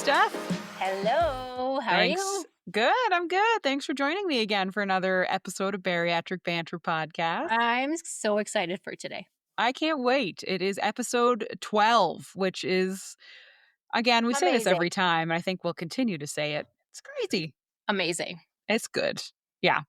Steph. Hello, how are Thanks. you? Good. I'm good. Thanks for joining me again for another episode of Bariatric Banter podcast. I'm so excited for today. I can't wait. It is episode 12, which is, again, we say this Amazing. every time, and I think we'll continue to say it. It's crazy. Amazing. It's good. Yeah.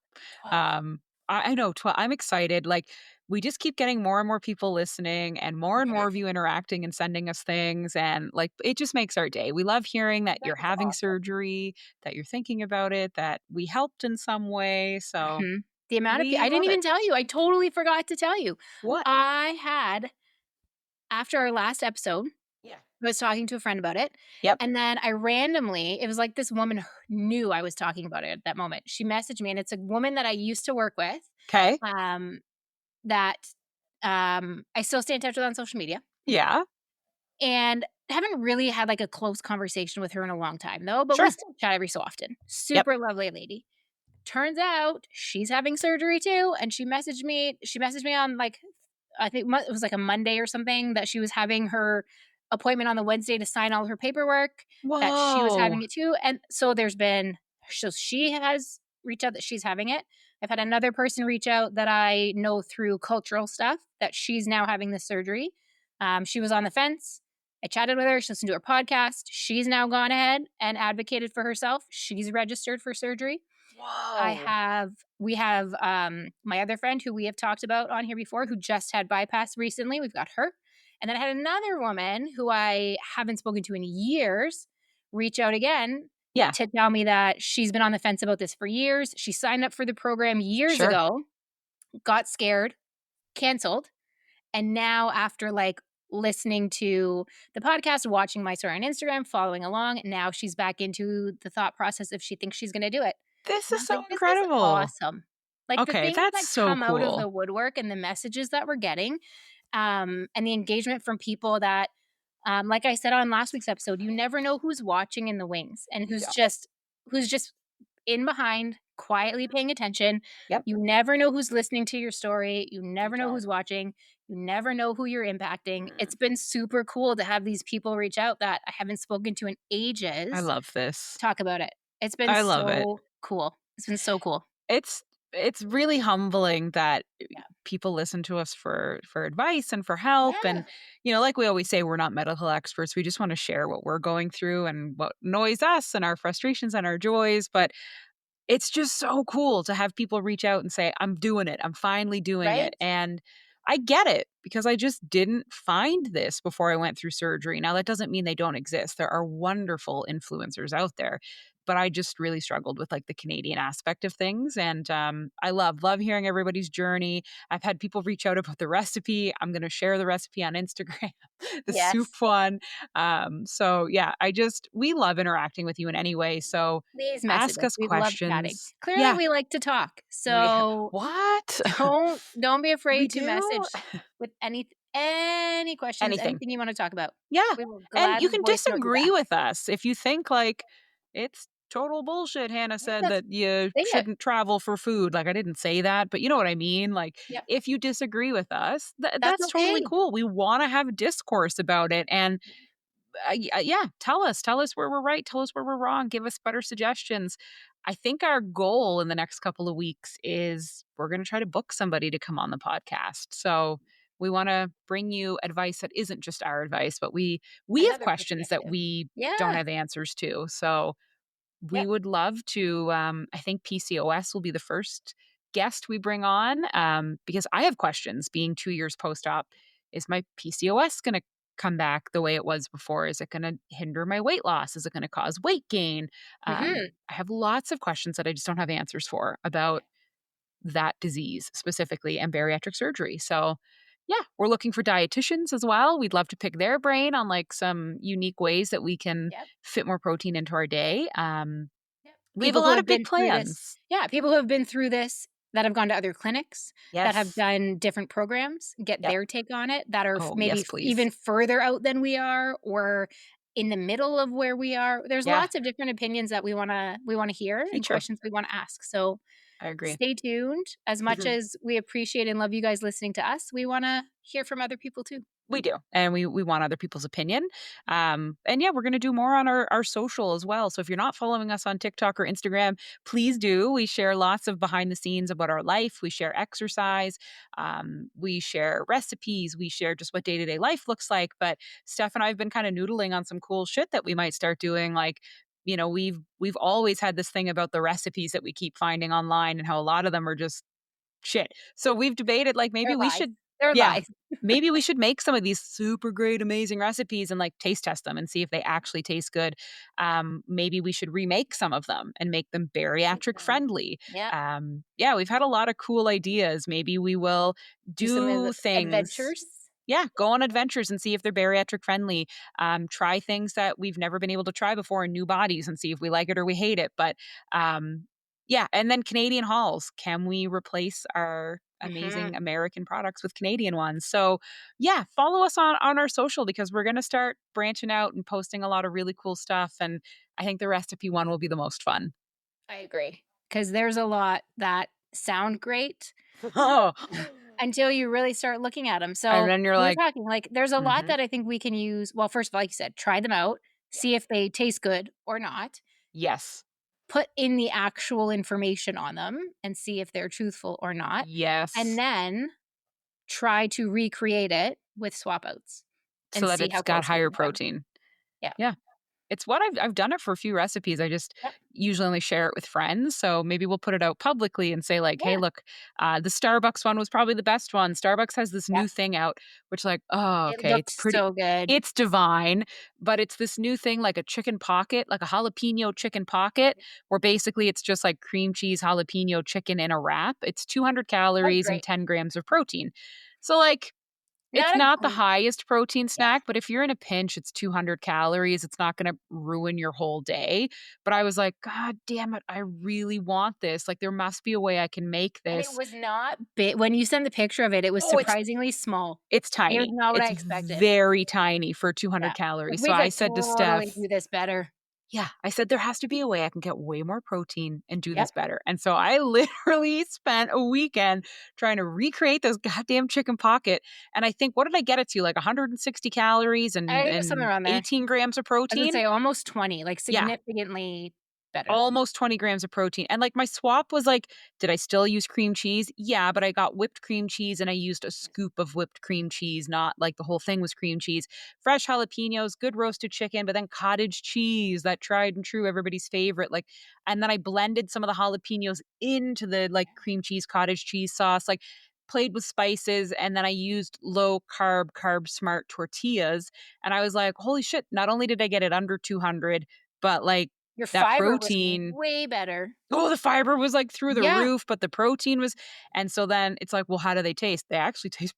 12. Um, I know. I'm excited. Like, we just keep getting more and more people listening and more Mhm. of you interacting and sending us things. And like, it just makes our day. We love hearing that you're That's having awesome. surgery, that you're thinking about it, that we helped in some way. So Mhm. The amount of we I didn't love it. even tell you. I totally forgot to tell you. What? I had after our last episode, Yeah. I was talking to a friend about it, Yep. and then I randomly it was like this woman knew I was talking about it at that moment. She messaged me, and it's a woman that I used to work with, Okay. um, that, I still stay in touch with on social media. Yeah. And haven't really had, like, a close conversation with her in a long time, though, but we Sure. still chat every so often. Yep. Super lovely lady. Turns out she's having surgery too, and she messaged me on, like, I think it was, like, a Monday or something that she was having her appointment on the Wednesday to sign all her paperwork, that she was Whoa. having it too, and so she has reached out that she's having it. I've had another person reach out that I know through cultural stuff that she's now having the surgery. She was on the fence. I chatted with her. She listened to her podcast. She's now gone ahead and advocated for herself. She's registered for surgery. Whoa. We have my other friend who we have talked about on here before who just had bypass recently. We've got her. And then I had another woman who I haven't spoken to in years reach out again Yeah. to tell me that she's been on the fence about this for years. She signed up for the program years Sure. ago, got scared, canceled, and now after like listening to the podcast, watching my story on Instagram, following along, now she's back into the thought process if she thinks she's going to do it. This And I is was so like, this is incredible. awesome. Like the Okay. things That's that so come out of cool. the woodwork and the messages that we're getting, and the engagement from people that, like I said on last week's episode, you never know who's watching in the wings and Yeah. who's just in behind, quietly paying attention. Yep. You never know who's listening to your story. You You never know don't. who's watching. You never know who you're impacting. Mm. It's been super cool to have these people reach out that I haven't spoken to in I ages love this. talk about it. It's been I love it. so cool. It's been so cool. It's it's really humbling that Yeah. people listen to us for advice and for help, Yeah. and like we always say, we're not medical experts. We just want to share what we're going through and what annoys us and our frustrations and our joys, but it's just so cool to have people reach out and say, I'm doing it. I'm finally doing it. Right? And I get it because I just didn't find this before I went through surgery. Now, that doesn't mean they don't exist. There are wonderful influencers out there, but I just really struggled with like the Canadian aspect of things. And I love hearing everybody's journey. I've had people reach out about the recipe. I'm going to share the recipe on Instagram, the soup Yes. one. So yeah, we love interacting with you in any way. So Please message ask us. us We love chatting. questions. Clearly, Yeah, we like to talk. we So what? don't be We afraid to do? message with any questions, Anything. anything you want to talk about. Yeah, We will and you gladly can voice note you disagree back. with us if you think, like, it's total bullshit, Hannah Yeah, said that's that you say it. shouldn't travel for food. Like, I didn't say that, but you know what I mean? Like, Yep. if you disagree with us, That's that's totally okay. cool. We wanna have discourse about it, and yeah, tell us where we're right, tell us where we're wrong, give us better suggestions. I think our goal in the next couple of weeks is we're going to try to book somebody to come on the podcast. So we want to bring you advice that isn't just our advice, but we have Another questions that perspective. we don't Yeah. have answers to. So we Yep. would love to. I think PCOS will be the first guest we bring on, because I have questions. Being 2 years post-op, is my PCOS going to come back the way it was before? Is it going to hinder my weight loss? Is it going to cause weight gain? Hmm. I have lots of questions that I just don't have answers for about that disease specifically and bariatric surgery. So, yeah, we're looking for dietitians as well. We'd love to pick their brain on like some unique ways that we can Yep. fit more protein into our day. Yep. We have a People who lot of have big been through this. plans. Yeah, people who have been through this that have gone to other clinics, that have Yes. done different programs, get Yep. their take on it, that are Oh, maybe yes, please. even further out than we are or in the middle of where we are. There's Yeah, lots of different opinions that we want to hear and feature. questions we want to ask. So, I agree. Stay tuned. As much Mhm. as we appreciate and love you guys listening to us, we want to hear from other people too. We do, and we want other people's opinion. And yeah, we're gonna do more on our social as well. So if you're not following us on TikTok or Instagram, please do. We share lots of behind the scenes about our life. We share exercise. We share recipes. We share just what day to day life looks like. But Steph and I have been kind of noodling on some cool shit that we might start doing. Like, we've always had this thing about the recipes that we keep finding online and how a lot of them are just shit. So we've debated, like, maybe They're we lies. should They're yeah, lies. maybe we should make some of these super great, amazing recipes and, like, taste test them and see if they actually taste good. Maybe we should remake some of them and make them Make bariatric them. friendly. Yeah. Yeah, we've had a lot of cool ideas. Maybe we will Do some do things. adventures. Yeah, go on adventures and see if they're bariatric friendly. Try things that we've never been able to try before in new bodies and see if we like it or we hate it. But yeah, and then Canadian hauls. Can we replace our Hmm. amazing American products with Canadian ones? So, yeah, follow us on our social because we're going to start branching out and posting a lot of really cool stuff and I think the recipe one will be the most fun. I agree. Because there's a lot that sound great Oh. until you really start looking at them. And So then you're we were like, talking like there's a lot mhm. that I think we can use. Well, first of all, like you said, try them out, see Yes. if they taste good or not. Yes. Put in the actual information on them and see if they're truthful or not. And Yes. then try to recreate it with swap outs So and that see it's how got close we higher can come. protein. Yeah. Yeah. It's what I've done it for a few recipes. I just Yep. usually only share it with friends, so maybe we'll put it out publicly and say like, "Hey, Yeah. look, the Starbucks one was probably the best one. Starbucks has this Yep. new thing out," which like, oh, It okay, it's looks pretty so good. it's divine, but it's this new thing like a chicken pocket, like a jalapeno chicken pocket, where basically it's just like cream cheese jalapeno chicken in a wrap. It's 200 Sounds calories and great. 10 grams of protein. So like it's Not a not the gr highest protein Yeah. snack, but if you're in a pinch, it's 200 calories. It's not gonna ruin your whole day. But I was like, "God damn it, I really want this. Like, there must be a way I can make And it this." was not big when you send the picture of it, it was Oh, it's surprisingly small. it's It was tiny. not what I It's expected. very tiny for Yeah. 200 Like, calories. So we I could said to totally Steph, do this better. yeah, I said, "There has to be a way I can get way more protein and do this Yep. better." And so I literally spent a weekend trying to recreate this goddamn chicken pocket, and I think what did I get it to, like 160 calories I and think it was something around there. 18 grams of I was gonna protein? say almost 20, like, Yeah, significantly better. almost 20 grams of protein, and, like, my swap was, like, did I still use cream cheese? Yeah, but I got whipped cream cheese, and I used a scoop of whipped cream cheese, not, like, the whole thing was cream cheese. Fresh jalapenos, good roasted chicken, but then cottage cheese, that tried and true, everybody's favorite, like and then I blended some of the jalapenos into the, like, cream cheese, cottage cheese sauce, like, played with spices, and then I used low carb, carb smart tortillas, and I was like, "Holy shit, not only did I get it under 200, but, like, Your that fiber was protein way better. oh, the fiber was, like, through the Yeah, roof, but the protein was and so then it's like, well, how do they taste? They actually taste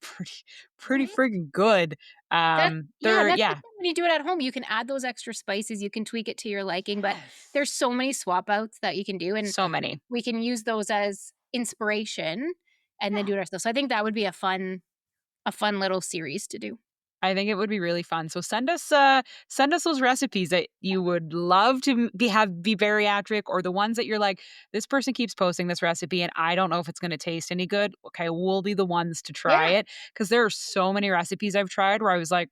pretty right? friggin' good. And They're that's the yeah. thing when you do it at home, you can add those extra spices, you can tweak it to your liking, but Yes. there's so many swap outs that you can do, and So many. we can use those as inspiration and then Yeah. do it ourselves. So I think that would be a fun little series to do. I think it would be really fun. So send us those recipes that you would love to be bariatric or the ones that you're like, this person keeps posting this recipe and I don't know if it's gonna taste any good. Okay, we'll be the ones to try Yeah. it because there are so many recipes I've tried where I was like,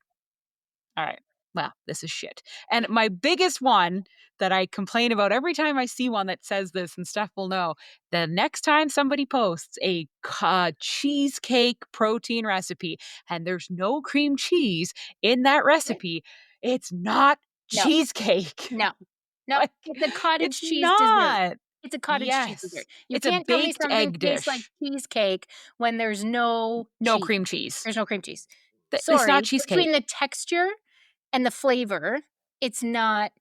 all right. Well, this is shit. And my biggest one that I complain about every time I see one that says this, and Steph will know, the next time somebody posts a cheesecake protein recipe and there's no cream cheese in that Yeah. recipe, it's not No, cheesecake. no, no, Like, it's a cottage it's cheese dessert. not. It's a cottage cheese dessert. Yes. You It's a can't tell me baked something egg tastes like dish. cheesecake when there's no No cheese. cream cheese. There's no cream cheese. It's not Sorry, between cheesecake. the texture and the flavor, it's not.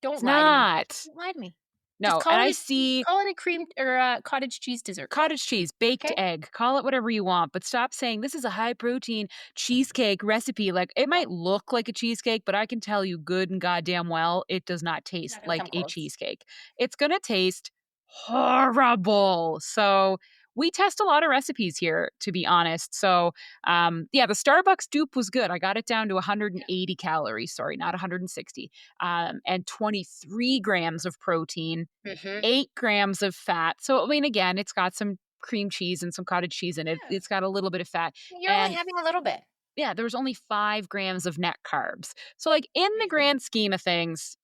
Don't It's lie to me. not. Don't lie to me. Just No. And I see call it a cream or a cottage cheese dessert, cottage cheese, baked okay? egg, call it whatever you want, but stop saying this is a high protein cheesecake recipe. Like it Yeah, might look like a cheesecake, but I can tell you good and goddamn well it does not it's taste not gonna like come a close. cheesecake. It's going to taste horrible. So we test a lot of recipes here, to be honest. So, yeah, the Starbucks dupe was good. I got it down to 180 calories. Sorry, not 160. And 23 grams of protein, Mhm. 8 grams of fat. So, I mean, again, it's got some cream cheese and some cottage cheese in it. Yeah. It's got a little bit of fat. You're only And having a little bit. yeah, there was only 5 grams of net carbs. So, like, in the Mhm. grand scheme of things,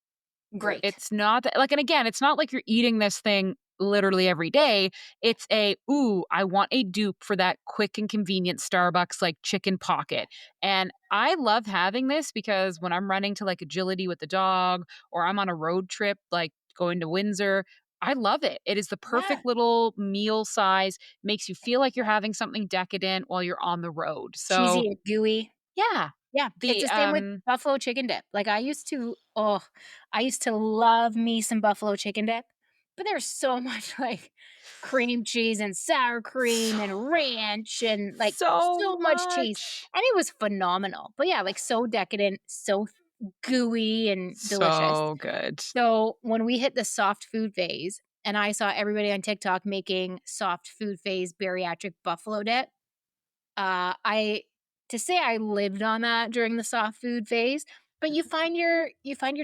Great. it's not that, like, and again, it's not like you're eating this thing literally every day. It's a, "Ooh, I want a dupe for that quick and convenient Starbucks, like, chicken pocket." And I love having this because when I'm running to, like, agility with the dog or I'm on a road trip, like, going to Windsor, I love it. It is the Yeah. perfect little meal size, makes you feel like you're Exactly. having something decadent while you're on the road. So, Cheesy and gooey. yeah. Yeah, it's The, the same with buffalo chicken dip. Like, I used to love me some buffalo chicken dip, but there's so much, like, cream cheese and sour cream so and ranch and, like, so so much cheese, much. and it was phenomenal. But, yeah, like, so decadent, so gooey and delicious. So good. So, when we hit the soft food phase, and I saw everybody on TikTok making soft food phase bariatric buffalo dip, I to say I lived on that during the soft food phase, but you find your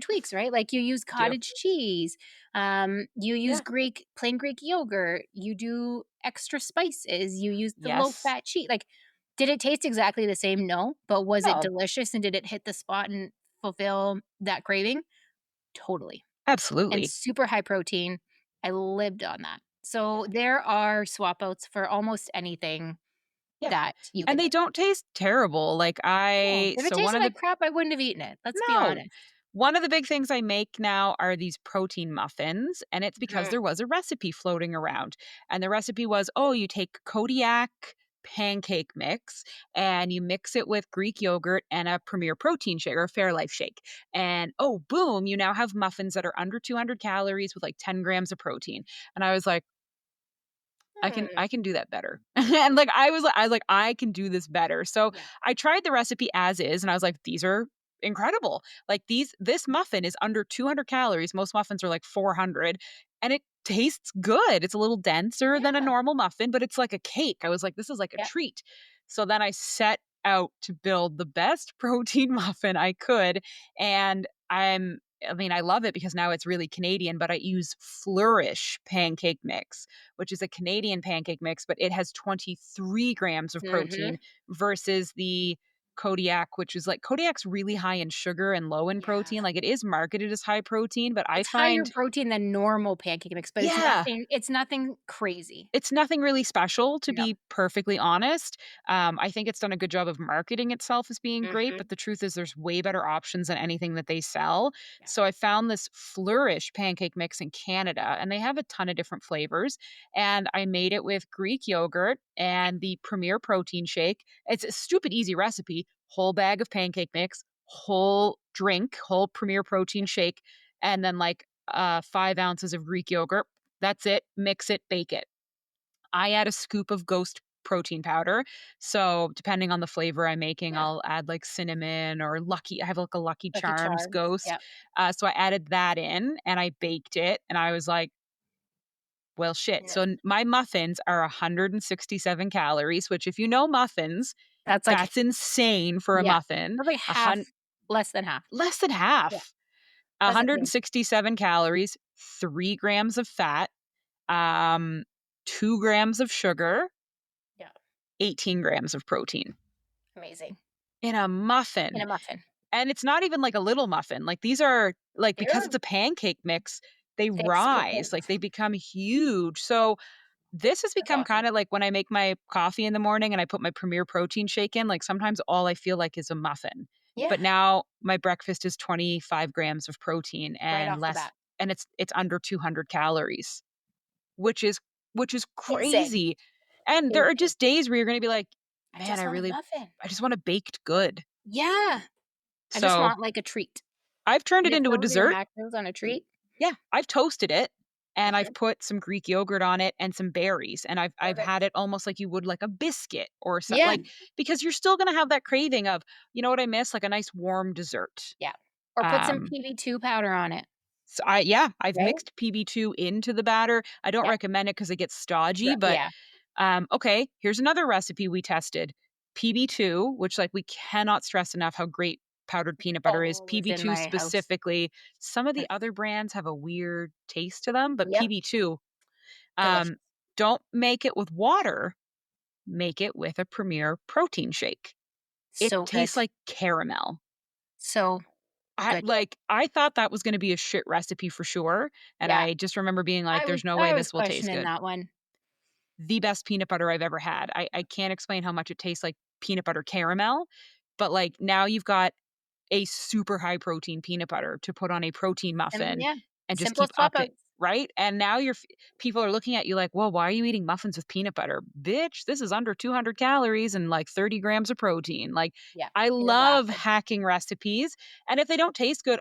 tweaks, right? Like you use Do. cottage cheese, you use Yeah. Greek plain Greek yogurt, you do extra spices, you use the low Yes. fat cheese. Like, did it taste exactly the same? No, but was it No. delicious and did it hit the spot and fulfill that craving? Totally. And Absolutely. super high protein. I lived on that. So there are swap outs for almost anything Yeah. that you And can they think. don't taste terrible. Like, No, if it one tasted of like the crap, I wouldn't have eaten it, let's be no. honest. One of the big things I make now are these protein muffins, and it's because Mhm. there was a recipe floating around. And the recipe was, oh, you take Kodiak pancake mix and you mix it with Greek yogurt and a Premier protein shake or a Fairlife shake. And oh, boom, you now have muffins that are under 200 calories with like 10 grams of protein. And I was like, Hmm, I can do that better. And, like, I was like, "I can do this better." So, yeah, I tried the recipe as is, and I was like, "These are incredible." Like, this muffin is under 200 calories, most muffins are like 400, and it tastes good. It's a little denser than a yeah, normal muffin, but it's like a cake. I was like, "This is like a yeah, treat." So then I set out to build the best protein muffin I could, and I mean, I love it because now it's really Canadian, but I use Flourish pancake mix, which is a Canadian pancake mix, but it has 23 grams of mhm, protein versus the Kodiak, which is like Kodiak's really high in sugar and low in yeah. protein. Like it is marketed as high protein, but I It's higher find, protein than normal pancake mix, but yeah, it's nothing crazy. it's nothing really special, to No. be perfectly honest. I think it's done a good job of marketing itself as being great, Mhm, but the truth is there's way better options than anything that they sell. yeah, So I found this Flourish pancake mix in Canada, and they have a ton of different flavors. And I made it with Greek yogurt and the Premier protein shake. It's a stupid easy recipe: whole bag of pancake mix, whole drink, whole Premier protein shake, and then like 5 ounces of Greek yogurt. That's it. Mix it, bake it. I add a scoop of ghost protein powder. So depending on the flavor I'm making, yeah. I'll add like cinnamon or lucky. I have like a Lucky Lucky Charms Charms, ghost. yeah. So I added that in and I baked it. And I was like, well, shit. No, So my muffins are 167 calories, which if you know muffins, that's like that's insane for a yeah, muffin. that's like A hun- less than half. Less than Yeah, half. that's insane. 167 calories, 3 grams of fat, um, 2 grams of sugar, Yeah, 18 grams of protein amazing. in a In muffin. a muffin. And it's not even like a little muffin. Like these are like because They're it's a pancake mix, they they explode. rise, like they become huge. So this has That's become awesome. kind of like when I make my coffee in the morning and I put my Premier protein shake in, like sometimes all I feel like is a muffin. Yeah, But now my breakfast is 25 grams of protein right and off the less, bat. and it's under 200 calories, which is Insane. crazy. And there It are is. just days where you're going to be like, I man, just want a muffin. I just want a baked good. Yeah. I just So want, like, a treat. I've turned it Get into a those in your dessert. macros on a treat. Yeah, I've toasted it and I've Mhm. put some Greek yogurt on it and some berries, and I've had Perfect. it almost like you would like a biscuit or so, Yeah. like, because you're still gonna have that craving of, you know what I miss? Like a nice warm dessert. Yeah. Or put some Um, PB2 powder on it, so I've right? mixed PB2 into the batter. I don't Yeah. recommend it because it gets stodgy, but Yeah. Okay, here's another recipe we tested. PB2, which like we cannot stress enough how great powdered peanut butter is. Always in PB2 my house. specifically. Some of the other brands have a weird taste to them, but Yep, PB2, delicious. um, don't make it with water, make it with a Premier protein shake. It So good. tastes like caramel. So good. I thought that was gonna be a shit recipe for sure, and Yeah, I just remember being like, "There's no way I was this will taste questioning good." that one. The best peanut butter I've ever had. I can't explain how much it tastes like peanut butter caramel, but, like, now you've got a super high protein peanut butter to put on a protein muffin Yeah, and just simple keep swap upping, outs. right? And now people are looking at you like, "Well, why are you eating muffins with peanut butter?" "Bitch, this is under 200 calories and, like, 30 grams of protein." Like, Yeah, I you're love laughing. hacking recipes, and if they don't taste good,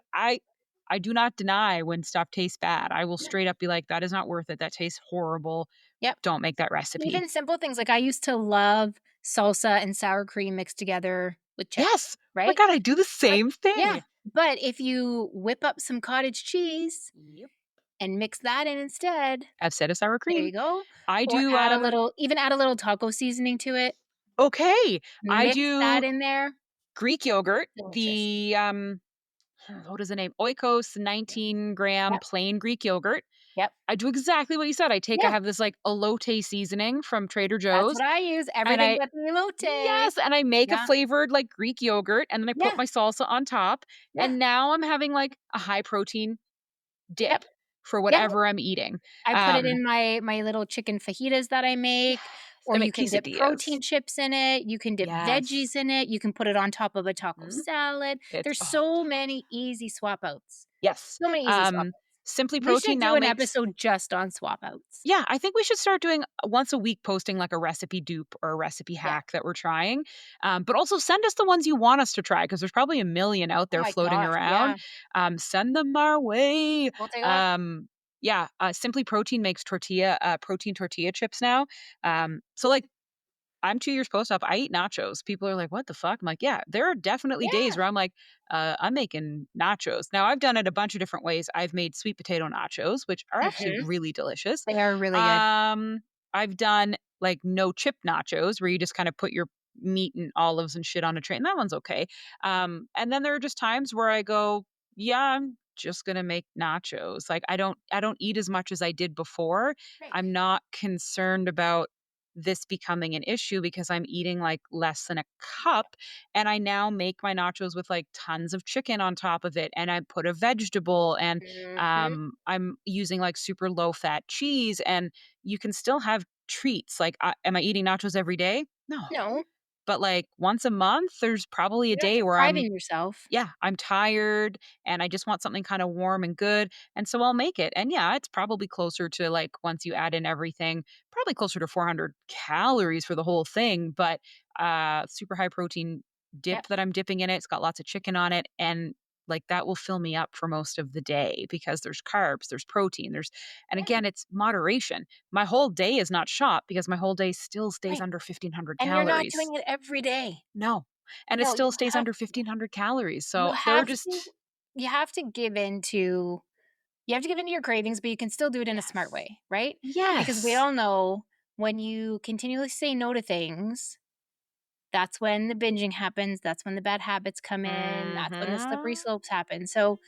I do not deny when stuff tastes bad. I will Yeah. straight up be like, "That is not worth it. That tastes horrible. Yep. Don't make that recipe." Even simple things, like, I used to love salsa and sour cream mixed together with chips, Yes. Oh my right? god, I do the But same yeah, thing. but if you whip up some cottage cheese Yep. and mix that in instead, Instead of sour there cream. you go. I Or do, add a little taco seasoning to it, okay, I mix do that in there, Greek yogurt, delicious. the, what is the name? Oikos Yep, 19-gram yep, plain Greek yogurt. yep. I do exactly what you said. I Yeah, have this, like, elote seasoning from Trader that's Joe's, what I use, and everything I but the elote. yes, and I make a Yeah, flavored, like, Greek yogurt, and then I put yeah, my salsa on top, yeah, and now I'm having, like, a high protein yep, dip for yep. whatever I'm eating. I put it Um in my little chicken fajitas that I make, Yes, or I you make can dip quesadillas. protein chips in it, you can dip Yes. veggies in it, you can put it on top of a taco Mhm. salad. It's There's oh, so many easy swap outs. yes. So many easy swap outs. Simply We Protein should do now an makes episode just on swap outs. yeah, I think we should start doing once a week posting, like, a recipe dupe or a recipe Yeah. hack that we're trying, but also send us the ones you want us to try because there's probably a million out Oh there my floating gosh, around. yeah. Send them our way. We'll take a look. Yeah, Simply Protein makes protein tortilla chips now, so, like, I'm 2 years post-op, I eat nachos. People are like, "What the fuck?" I'm like, "Yeah, there are definitely days Yeah. where I'm like, I'm making nachos." Now, I've done it a bunch of different ways. I've made sweet potato nachos, which are actually Mhm. really delicious. They are really good. Um, I've done, like, no chip nachos where you just kinda put your meat and olives and shit on a tray, and that one's okay. And then there are just times where I go, "Yeah, I'm just gonna make nachos." Like, I don't eat as much as I did before. Right. I'm not concerned about this becoming an issue because I'm eating like less than a cup, and I now make my nachos with like tons of chicken on top of it, and I put a vegetable, and Mhm. I'm using like super low fat cheese, and you can still have treats. Like, am I eating nachos every day? No. No, But like once a month, there's probably a you're not day where I'm depriving yourself. yeah, I'm tired and I just want something kind of warm and good. And so I'll make it. And yeah, it's probably closer to like once you add in everything, probably closer to 400 calories for the whole thing, but super high protein Yep. dip that I'm dipping in it. It's got lots of chicken on it, and like that will fill me up for most of the day because there's carbs, there's protein, there's and Yeah, again, it's moderation. My whole day is not shot because my whole day still stays right. under 1500 And you're not calories. doing it every day. No. And it No, still stays under 1500 calories. So there are just you have to give into you have to give into your cravings, but you can still do it in a smart yes. way, right? Because we Yes. all know when you continually say no to things, that's when the binging happens, that's when the bad habits come in, that's when the slippery Mhm. slopes happen. So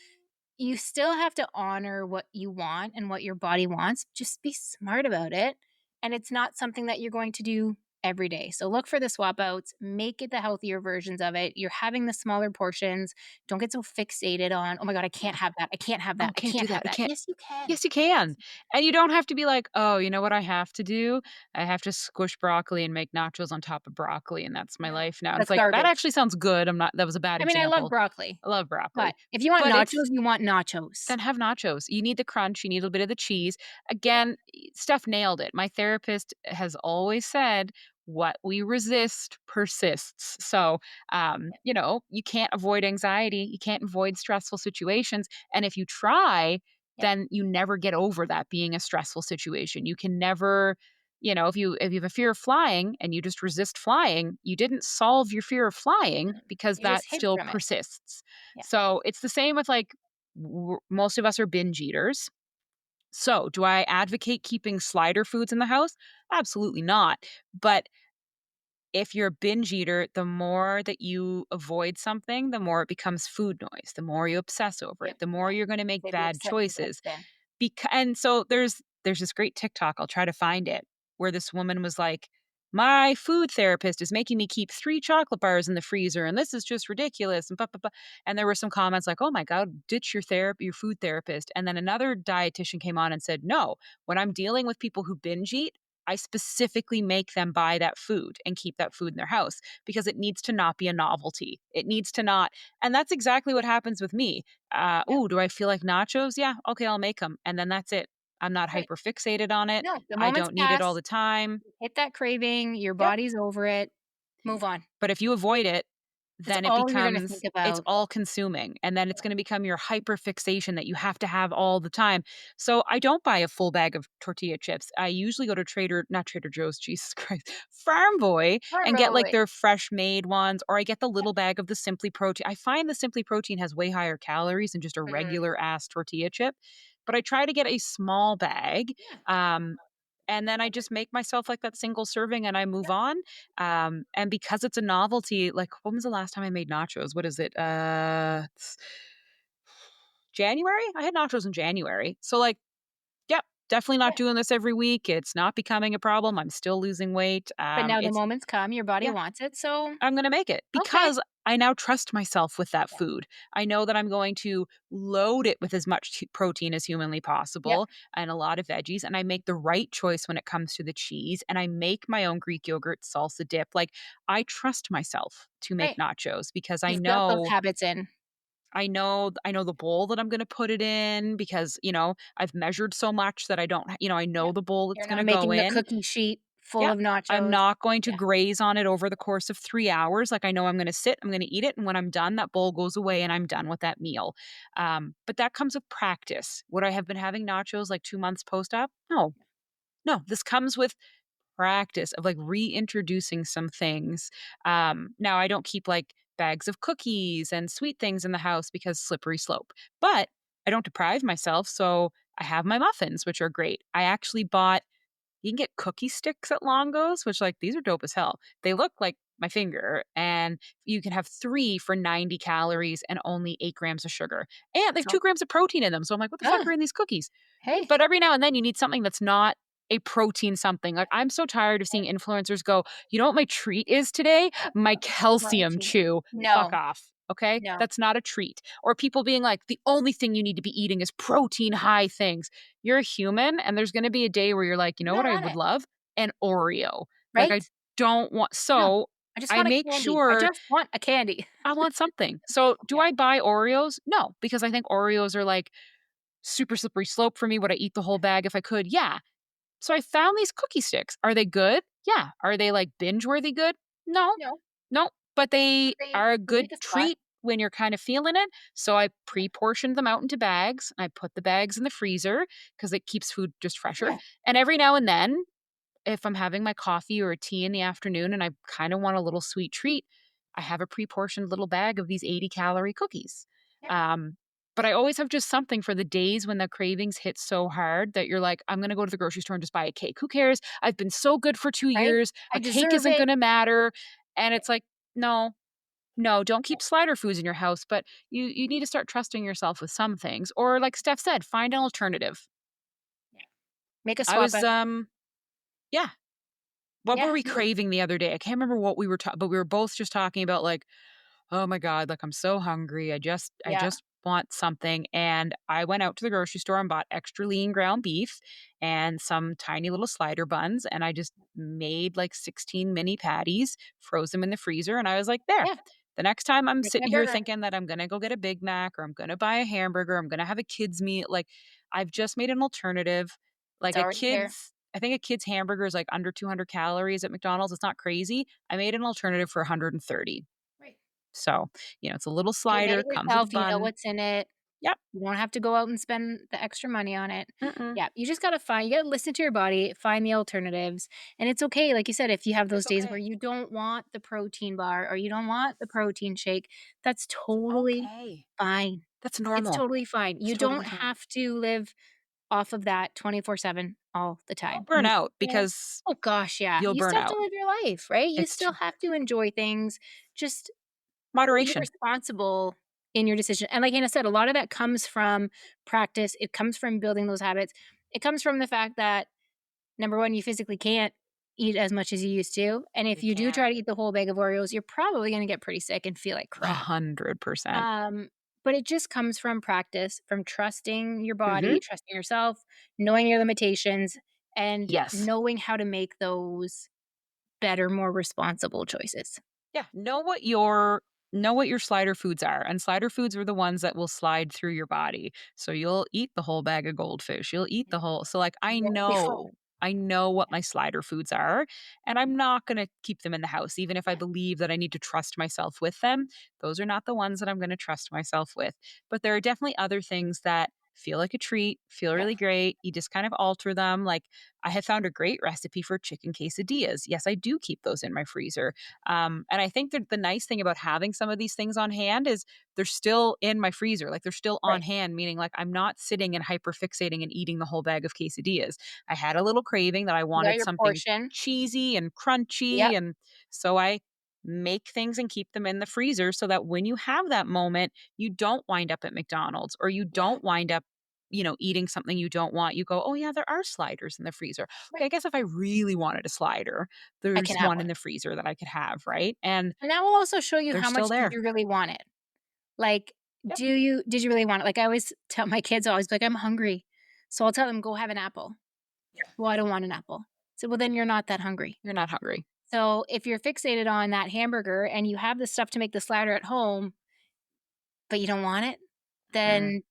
you still have to honor what you want and what your body wants. Just be smart about it. And it's not something that you're going to do every day. So look for the swap outs, make it the healthier versions of it. You're having the smaller portions. Don't get so fixated on, oh my God, I can't Yeah. have that. I can't have Oh, that. I can't do can't that. have I that. can't. Yes, you can. Yes, you can. And you don't have to be like, "Oh, you know what I have to do? I have to squish broccoli and make nachos on top of broccoli, and that's my No, life now." And it's that's like, that garbage. actually sounds good. That was a bad I mean, I love example. broccoli, I love but broccoli. if you want But nachos, it's you want nachos. then have nachos. You need the crunch, you need a bit of the cheese. Yeah. Again, Steph nailed it. My therapist has always said, "What we resist persists." So, you can't avoid anxiety, you can't avoid stressful situations, and if you try, Yep. then you never get over that being a stressful situation. You can never if you have a fear of flying and you just resist flying, you didn't solve your fear of flying because You just that hid still from it. persists. Yeah. So, it's the same with like most of us are binge eaters. So, do I advocate keeping slider foods in the house? Absolutely not. But if you're a binge eater, the more that you avoid something, the more it becomes food noise, the more you obsess over it, Yep, the yeah. more you're going to make They be bad upset with choices. headstand. And so there's this great TikTok, I'll try to find it, where this woman was like, "My food therapist is making me keep 3 chocolate bars in the freezer, and this is just ridiculous," and blah, blah, blah. And there were some comments like, "Oh my god, ditch your food therapist." And then another dietitian came on and said, "No, when I'm dealing with people who binge eat, I specifically make them buy that food and keep that food in their house because it needs to not be a novelty. It needs to not." And that's exactly what happens with me. Yep, "Ooh, do I feel like nachos? Yeah, okay, I'll make them." And then that's it. I'm not right. hyper fixated on it. No, the I moments don't need it all pass, the time. hit that craving, your Yep. body's over it, move on. But if you avoid it, That's then it all you're gonna think becomes it's about. all consuming, and then it's Yeah. gonna become your hyper fixation that you have to have all the time. So I don't buy a full bag of tortilla chips. I usually go to not Trader Joe's, Jesus Christ, Farm Boy, Farm and get like Boy. their fresh made ones, or I get the Yeah. little bag of the Simply Protein. I find the Simply Protein has way higher calories than just a Mhm. regular ass tortilla chip, but I try to get a small bag. Yeah. Um, and then I just make myself like that single serving and I move Yep. on. And because it's a novelty, like when was the last time I made nachos? What is it? January? I had nachos in January. So like, yep, definitely not Yeah. doing this every week. It's not becoming a problem. I'm still losing weight. But now the It's moments come, your body yeah, wants it, so I'm gonna make it okay. because I now trust myself with that Yeah. food. I know that I'm going to load it with as much protein as humanly Yep. possible and a lot of veggies. And I make the right choice when it comes to the cheese. And I make my own Greek yogurt salsa dip. Like I trust myself to make Right. nachos because You've got those habits in. I know the bowl that I'm gonna put it in because, I've measured so much that I don't I know Yep. the bowl it's You're gonna not go making the in. cookie sheet full Yep. of I'm nachos. not going to Yeah. graze on it over the course of 3 hours, like, I know I'm gonna sit, I'm gonna eat it, and when I'm done, that bowl goes away and I'm done with that meal. But that comes with practice. Would I have been having nachos, like, 2 months post-op? No. No, this comes with practice of like reintroducing some things. Now I don't keep like bags of cookies and sweet things in the house because slippery slope, but I don't deprive myself. So I have my muffins, which are great. I actually bought, you can get cookie sticks at Longo's, which like these are dope as hell. They look like my finger and you can have 3 for 90 calories and only 8 grams of sugar. And they have So 2 grams of protein in them. So I'm like, what the fuck ah, are in these cookies? hey, But every now and then you need something that's not a protein something. Like, I'm so tired of seeing influencers go, "You know what my treat is today? My calcium protein. chew." Fuck No, off, okay? no. That's not a treat. Or people being like, "The only thing you need to be eating is protein high things." You're a human, and there's gonna be a day where you're like, "You You know what don't I want would it, love? An Oreo." Like, I right? don't want No. so I just I want a make candy. I sure just want a candy. I want something. So, do Yeah, I buy Oreos? No, because I think Oreos are, like, super slippery slope for me. Would I eat the whole bag if I could? Yeah. So I found these cookie sticks. Are they good? Yeah. Are they like binge worthy good? No, no, no. But they they are a they good make us fun. treat when you're kind of feeling it. So I Yeah, pre portioned them out into bags. I put the bags in the freezer because it keeps food just fresher. yeah, And every now and then, if I'm having my coffee or a tea in the afternoon and I kind of want a little sweet treat, I have a pre-portioned little bag of these 80-calorie cookies. yeah, Um, but I always have just something for the days when the cravings hit so hard that you're like, I'm going to go to the grocery store and just buy a cake. Who cares? I've been so good for 2 right? years. I A cake deserve isn't it. going to matter. And Right. it's like, no, no, don't Yeah, keep slider foods in your house, but you need to start trusting yourself with some things. Or like Steph said, find an alternative. yeah. Make a I swap was out. yeah, what Yeah, were we no, craving the other day? I can't remember what we were but we were both just talking about like, "Oh my god, like, I'm so hungry. I yeah, just want something," and I went out to the grocery store and bought extra lean ground beef and some tiny little slider buns, and I just made, like, 16 mini patties, froze them in the freezer, and I was like, "There. yeah. The next time I'm Make my sitting here burger. thinking that I'm gonna go get a Big Mac or I'm gonna buy a hamburger, I'm gonna have a kid's meal," like, I've just made an alternative. It's Like, already there. I think a kid's hamburger is, like, under 200 calories at McDonald's, it's not crazy. I made an alternative for 130. Right. So, it's a little You made slider, it comes with a yourself, you know bun. what's in it. Yep. You don't have to go out and spend the extra money on it. Mm-mm. Yeah, you gotta listen to your body, find the alternatives, and it's okay, like you said, if you have those It's days where okay. you don't want the protein bar or you don't want the protein shake, that's It's totally okay. fine. That's It's normal. totally fine. It's You totally don't fine. have to live off of that 24/7 all the You'll time. burn You out still because Oh gosh, yeah. you'll You burn still have out. to live your life, right? You It's still have to enjoy things. Just be moderation. responsible in your decision. And like Anna said, a lot of that comes from practice. It comes from building those habits. It comes from the fact that number one, you physically can't eat as much as you used to. And if You you do can't. try to eat the whole bag of Oreos, you're probably going to get pretty sick and feel like crap. 100%. Um, but it just comes from practice, from trusting your Mhm. body, trusting yourself, knowing your limitations, and Yes. knowing how to make those better, more responsible choices. Yeah, know what your slider foods are, and slider foods are the ones that will slide through your body. So you'll eat the whole bag of goldfish. You'll eat the whole so, like, I Roll before. know I know what my slider foods are, and I'm not gonna keep them in the house, even if I believe that I need to trust myself with them. Those are not the ones that I'm gonna trust myself with. But there are definitely other things that feel like a treat, feel Yep. really great. You just kind of alter them. Like, I have found a great recipe for chicken quesadillas. Yes, I do keep those in my freezer. And I think that the nice thing about having some of these things on hand is they're still in my freezer. Like, they're still on Right. hand, meaning like I'm not sitting and hyperfixating and eating the whole bag of quesadillas. I had a little craving that I You got wanted your something portion. cheesy and crunchy. Yep. And so I make things and keep them in the freezer so that when you have that moment, you don't wind up at McDonald's or you Yeah. don't wind up eating something you don't want. You go, oh, yeah, there are sliders in the freezer. Okay, I Right. guess if I really wanted a slider, I there's can have one in one. the freezer that I could have, right? And And that will also show you they're how still much did there. you really want it. Like, Yep. did you really want it? Like I always tell my kids, always be like, I'm hungry. So I'll tell them, go have an apple. Well, I don't want an apple. So well then you're not that hungry. You're not hungry. So if you're fixated on that hamburger and you have the stuff to make the slider at home, but you don't want it, Mm. then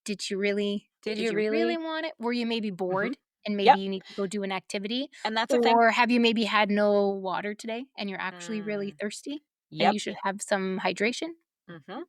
did you really Did did you you really really? want it? Were you maybe Mhm. bored and maybe Yep. you need to go do an activity? And that's a thing. Or have you maybe had no water today and you're actually really Mm. thirsty and Yep. you should have some hydration? Mhm.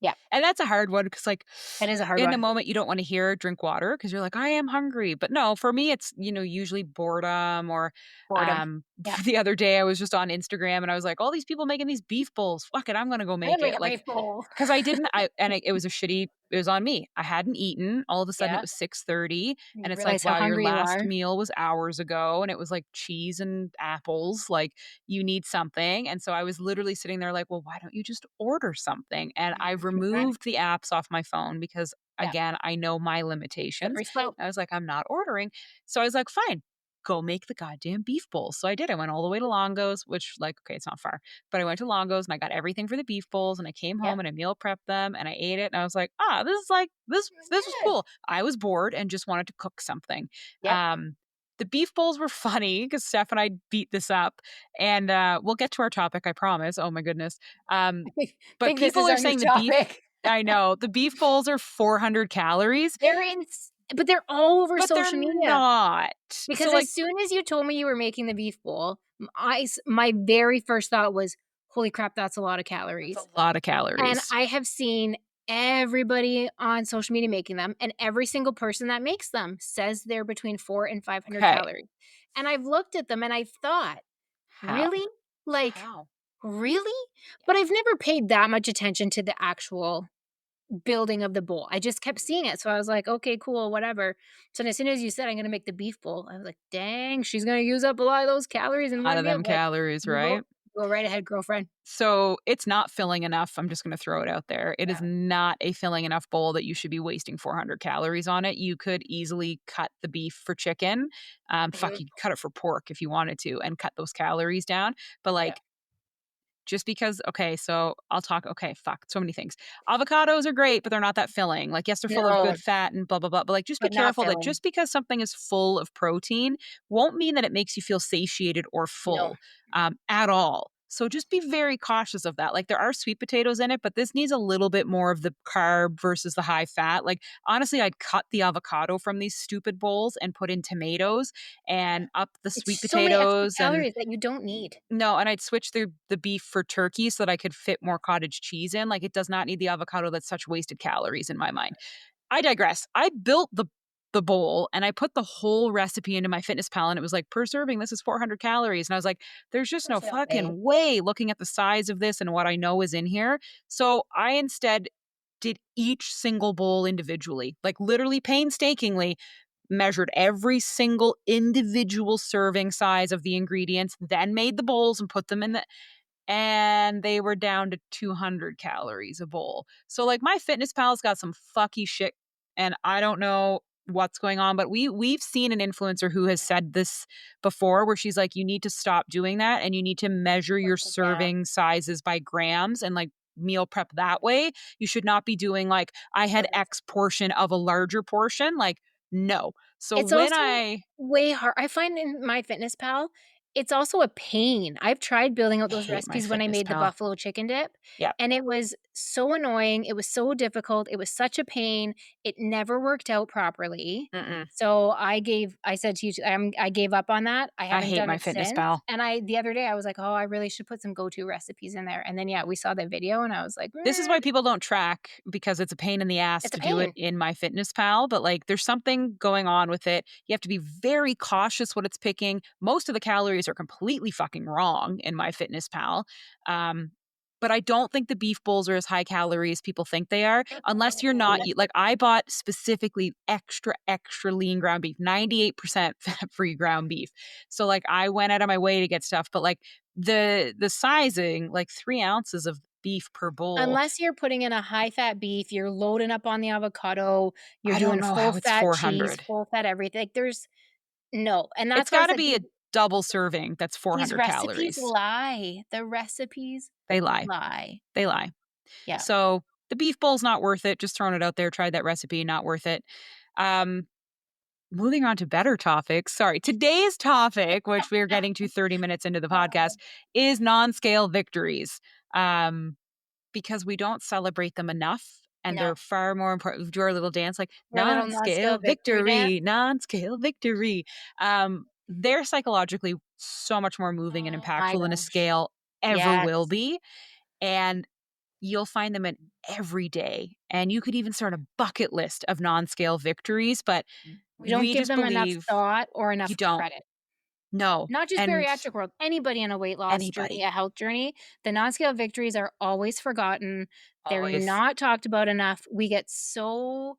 Yeah, And that's a hard one because, like, that is a hard in the one. moment, you don't wanna hear "drink water" because 'cause you're like, "I am hungry." But no, for me, it's, usually boredom or, Boredom. Yeah. the other day, I was just on Instagram and I was like, "All these people making these beef bowls. Fuck it, I'm gonna go I'm gonna make make it." a Like, beef bowl. 'cause I didn't I and it was a shitty it was on me. I hadn't eaten. All of a sudden, it Yeah. was 6:30, and You it's like, realize how "Wow, your hungry you last are. meal was hours ago," and it was, like, cheese and apples, like, you need something, and so I was literally sitting there like, "Well, why don't you just order something?" And I've Mhm. removed the apps off my phone because, Yeah. again, I know my limitations. Slippery slope. I was like, "I'm not ordering." So I was like, "Fine, go make the goddamn beef bowl." So I did. I went all the way to Longo's, which, like, okay, it's not far, but I went to Longo's and I got everything for the beef bowls and I came Yep. home and I meal prepped them and I ate it and I was like, "Ah, this is like this was Good. cool." I was bored and just wanted to cook something. Yep. Um, the beef bowls were funny because Steph and I beat this up, and, we'll get to our topic, I promise. Oh my goodness. Um, but Think this people is are our new saying the beef topic. I know, the beef bowls are 400 calories, But they're all over but they're social media. not. Because So, as like, soon as you told me you were making the beef bowl, my very first thought was, "Holy crap, that's a lot of that's calories." a lot of And calories. I have seen everybody on social media making them, and every single person that makes them says they're between 4 and 500 Okay. calories. And I've looked at them and I've thought, How? "Really? Like, How? really?" Yeah. But I've never paid that much attention to the actual building of the bowl. I just kept seeing it, so I was like, "Okay, cool, whatever." So then as soon as you said, "I'm gonna make the beef bowl," I was like, "Dang, she's gonna use up a lot of those calories in Lot one of meal," them but calories, you go right? go right ahead, girlfriend. So, it's not filling enough, I'm just gonna throw it out there. It is Yeah. not a filling enough bowl that you should be wasting 400 calories on it. You could easily cut the beef for chicken. Fuck, Mhm. you could cut it for pork if you wanted to and cut those calories down, but, Yeah. like, just because okay, so I'll talk okay, fuck, so many things. Avocados are great, but they're not that filling. Like, yes, they're full of No, good fat and blah, blah, blah, but, like, just be but not careful that filling. just because something is full of protein won't mean that it makes you feel satiated or No. full, at all. So just be very cautious of that. Like, there are sweet potatoes in it, but this needs a little bit more of the carb versus the high fat. Like, honestly, I'd cut the avocado from these stupid bowls and put in tomatoes and up the It's sweet so many extra potatoes and calories that you don't need. no, and I'd switch the beef for turkey so that I could fit more cottage cheese in, like, it does not need the avocado, that's such wasted calories in my mind. I digress. I built the bowl, and I put the whole recipe into my Fitness Pal, and it was like, "Per serving, this is 400 calories," and I was like, "There's just no There's no way. fucking way looking at the size of this and what I know is in here." So, I instead did each single bowl individually, like, literally painstakingly measured every single individual serving size of the ingredients, then made the bowls and put them in the and they were down to 200 calories a bowl. So like my fitness pal's got some fucky shit and I don't know what's going on, but we've seen an influencer who has said this before where she's like you need to stop doing that and you need to measure your Break it down. serving sizes by grams and like meal prep that way. You should not be doing like I had X portion of a larger portion like no. So It's when also I way hard. I find in my fitness pal, it's also a pain. I've tried building out those hate my recipes when I fitness made the pal. buffalo chicken dip, Yeah. and it was so annoying. It was so difficult. It was such a pain. It never worked out properly. Mm-mm. So I said to you, I gave up on that. I I haven't hate done my it fitness since. pal. And the other day I was like, oh, I really should put some go-to recipes in there. And then yeah, we saw the video and I was like, This is why people don't track because it's a pain in the ass it's a to do it pain. in MyFitnessPal, but, like, there's something going on with it. You have to be very cautious what it's picking. Most of the calories are completely fucking wrong in MyFitnessPal. Um, but I don't think the beef bowls are as high calorie as people think they are, unless you're not eat like, I bought specifically extra, extra lean ground beef, 98% fat-free ground beef. So, like, I went out of my way to get stuff, but, like, the sizing, like 3 ounces of beef per bowl. Unless you're putting in a high fat beef, you're loading up on the avocado, you're I don't doing know full how it's fat cheese, 400. full fat everything. Like there's no, and It's that's why I gotta said be a double serving that's these 400 recipes calories. lie. The recipes They lie. lie. They lie. Yeah. So, the beef bowl's not worth it, just throwing it out there, tried that recipe, not worth it. Um, moving on to better topics. Sorry, today's topic, which we're getting to 30 minutes into the podcast, is non-scale victories. Um because we don't celebrate them enough and they're No. far more important. We do our little dance like Your little non-scale non-scale victory dance. victory, non-scale victory. They're psychologically so much more moving and Oh my impactful than a gosh. scale ever Yes. will be. And you'll find them in every day. And you could even start a bucket list of non-scale victories, but We don't we give just them enough believe thought or you enough don't credit. know. Not just And bariatric world, anybody in a weight loss journey, anybody, a health journey, the non-scale victories are always forgotten. They're always. not talked about enough. We get so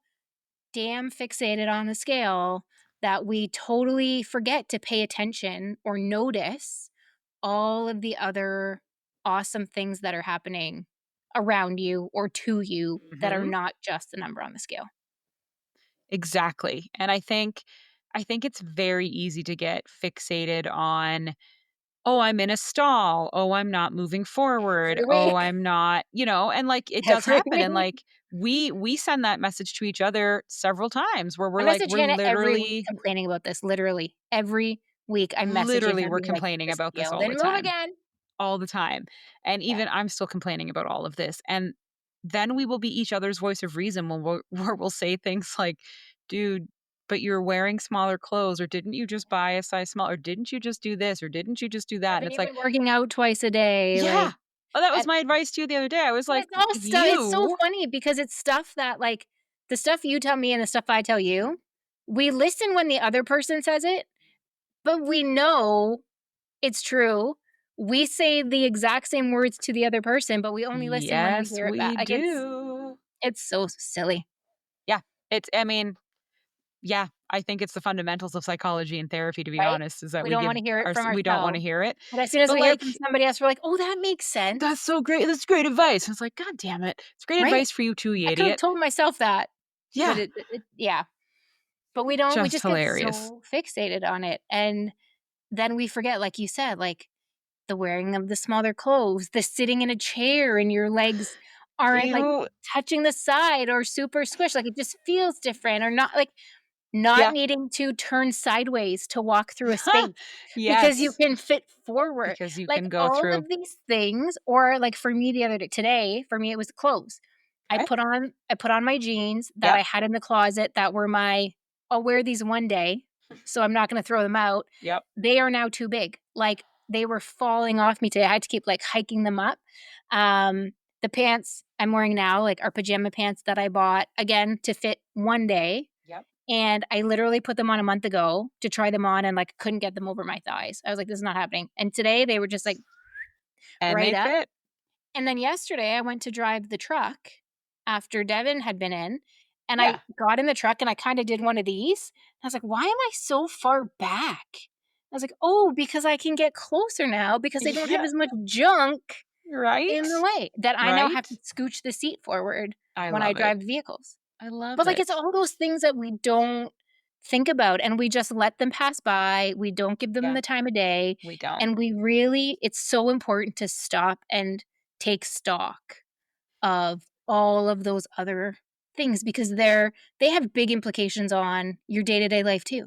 damn fixated on the scale that we totally forget to pay attention or notice all of the other awesome things that are happening around you or to you that are Mhm. not just the number on the scale. Exactly. And I think it's very easy to get fixated on, "Oh, I'm in a stall. Oh, I'm not moving forward. Every Oh, week, I'm not," and like it does every happen and week. like we send that message to each other several times where I we're like message we're Hannah every week literally complaining about this, literally. Every week I'm messaging literally her we're being like, complaining "The about this scale all the didn't move time. again." All the time. And Yeah. even I'm still complaining about all of this. And then we will be each other's voice of reason when where we'll say things like, dude, but you're wearing smaller clothes, or didn't you just buy a size small, or didn't you just do this, or didn't you just do that? And Haven't it's you like, been working out twice a day? yeah. Like, Oh, that was and my advice to you the other day. I was like, it's all if stuff it's so you, funny because it's stuff that, like, the stuff you tell me and the stuff I tell you, we listen when the other person says it, but we know it's true. We say the exact same words to the other person, but we only listen when we yes, hear it back. we Like, do. it's so silly, Yeah. I mean, yeah, I think it's the fundamentals of psychology and therapy, to be right? honest, is that We don't wanna hear it from we don't want to ourselves, hear it. but as soon as But we hear it like, from somebody else, we're like, "Oh, that makes that's sense." so great. That's great advice. And it's like, God damn it. It's great Right? advice for you too, you I could have idiot. told myself that, but Yeah. yeah. But we Just just get hilarious. so fixated on it, and then we forget, like you said, like, the wearing of the smaller clothes, the sitting in a chair and your legs aren't, like, You touching the side or super squished, like, it just feels different or not like, not yeah. needing to turn sideways to walk through a space because you Yes. can fit forward. Because you Like, can go all of through. these things or, like, for me the other day today, for me, it was clothes. Okay. I put on my jeans that Yep. I had in the closet that were my "I'll wear these one day, so I'm not gonna throw them out." Yep. They are now too big. Like, they were falling off me today. I had to keep, like, hiking them up. The pants I'm wearing now, like, are pajama pants that I bought, again, to fit one day, Yep. and I literally put them on a month ago to try them on and, like, couldn't get them over my thighs. I was like, "This is not happening." And today, they were just, like, And right they up. fit. And then yesterday, I went to drive the truck after Devin had been in, And I Yeah. got in the truck and I kinda did one of these. I was like, "Why am I so far back?" I was like, "Oh, because I can get closer now because they don't have Yeah. as much junk in the Right? way that I now have Right? to scooch the seat forward I when I love it. drive vehicles." I love But, like, it's it. all those things that we don't think about, and we just let them pass by, we don't give them Yeah, the time of day, we don't. and we really it's so important to stop and take stock of all of those other things because they have big implications on your day-to-day life too.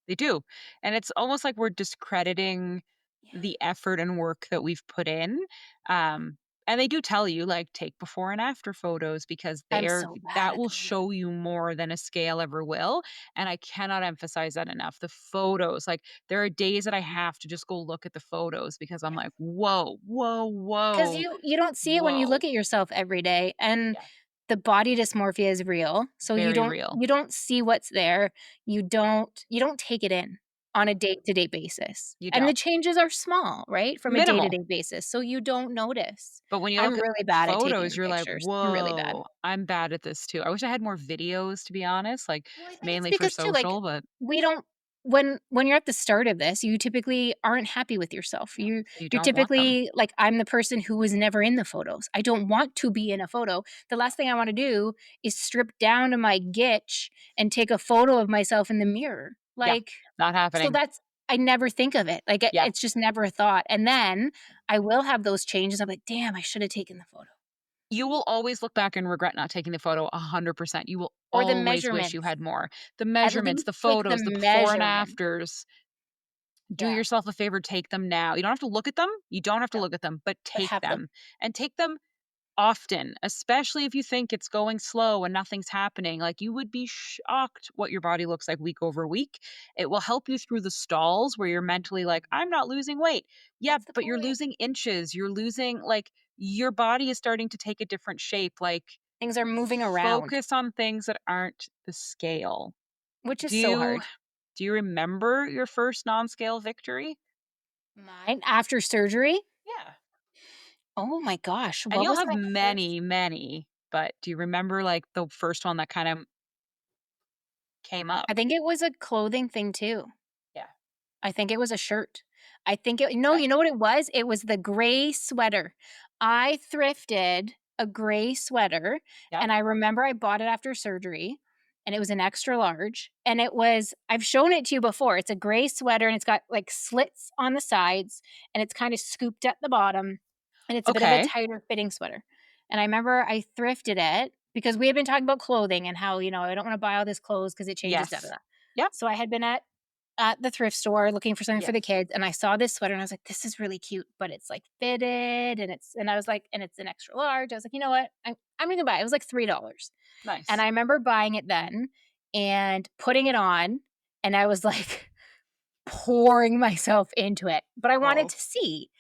They do, and it's almost like we're discrediting Yeah. the effort and work that we've put in, and they do tell you, like, take before and after photos because I'm they're so bad that at will those. show you more than a scale ever will, and I cannot emphasize that enough. The photos, like, there are days that I have to just go look at the photos because I'm like, "Whoa, whoa, 'Cause whoa, you don't see it when you whoa." look at yourself every day, and Yeah, the body dysmorphia is real, so very real. you don't see what's there, you don't take it in on a day-to-day basis, You and the don't. changes are small, right, from a Minimal. day-to-day basis, so you don't notice. But when you look I'm at really bad at taking photos, you're like, pictures. I'm really bad. "Whoa, I'm bad at this too." I wish I had more videos, to be honest, like, Well, I think it's mainly for because too, like, social, but we don't when you're at the start of this, you typically aren't happy with yourself. no, you You're don't want them. typically like, I'm the person who was never in the photos. I don't want to be in a photo. The No. last thing I wanna do is strip down to my gitch and take a photo of myself in the mirror. Yeah, Like, not so happening. that's I never think of it. Like, Yeah. it's just never a thought. And then I will have those changes. I'm like, "Damn, I should have taken the photo." You will always look back and regret not taking the photo 100%. You will Or the always wish you measurements. had more. The At measurements, least the take the photos, the before and measurement. afters, do Yeah. yourself a favor, take them now. You don't have to look at them. You don't have to No, look at them, but but take have them. them, and take them often, especially if you think it's going slow and nothing's happening. Like, you would be shocked what your body looks like week over week. It will help you through the stalls where you're mentally like, I'm not losing weight. Yeah, That's the but you're point. losing inches. You're losing, like, your body is starting to take a different shape. Like, Things are moving around, focus on things that aren't the scale. which is Do so you hard. do you remember your first non-scale victory? Mine after surgery? Yeah. Oh my gosh, And what you'll was have my first? many, many, but do you remember, like, the first one that kind of came I up? think it was a clothing thing too. Yeah. I think it was a shirt. I think it no, Okay. you know what it was? It was the gray sweater. I thrifted a gray sweater, Yep. and I remember I bought it after surgery, and it was an extra large, and it was I've shown it to you before. It's a gray sweater, and it's got, like, slits on the sides, and it's kinda scooped at the bottom, and it's a bit of a Okay. tighter fitting sweater. And I remember I thrifted it because we had been talking about clothing and how, I don't wanna buy all this clothes because it changes, da, da, Yes. da. Yep. So I had been at the thrift store looking for something for the Yes. kids, and I saw this sweater, and I was like, "This is really cute, but it's, like, fitted, and I was like and it's an extra large." I was like, "You know what? I'm gonna buy it." It was, like, $3. And Nice. I remember buying it then and putting it on, and I was, like, pouring myself into it, but I wanted Whoa. to see.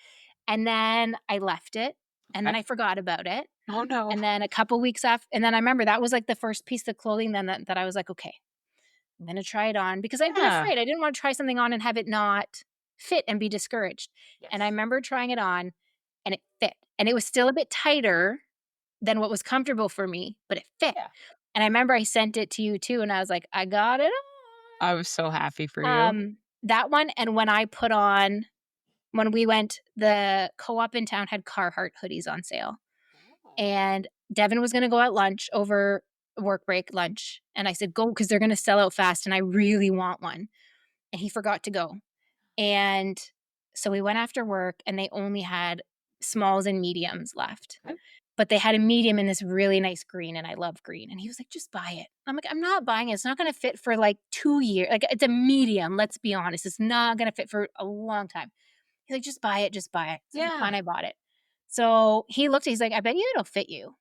And then I left it, and then Okay. I forgot about it, Oh, no. and then a couple weeks and then I remember that was, like, the first piece of clothing then that I was like, "Okay, I'm gonna try it on," because I'd been Yeah. afraid. I didn't wanna try something on and have it not fit and be discouraged. And I Yes. remember trying it on, and it fit, and it was still a bit tighter than what was comfortable for me, but it fit. Yeah. And I remember I sent it to you too, and I was like, "I got it I was so happy for on." you. That one and when we went the co-op in town had Carhartt hoodies on sale, Oh. and Devin was gonna go at lunch over work break lunch, and I said, "Go, because 'cause they're gonna sell out fast, and I really want one." And he forgot to go. And so we went after work and they only had smalls and mediums left. Okay. But they had a medium in this really nice green and I love green. And he was like, "Just buy it." I'm like, "I'm not buying it. It's not gonna fit for like 2 years." Like it's a medium, let's be honest. It's not gonna fit for a long time. He's like, "Just buy it, just buy it." So I'm like, Yeah. fine, I bought it. So he looked, he's like, "I bet you it'll fit you."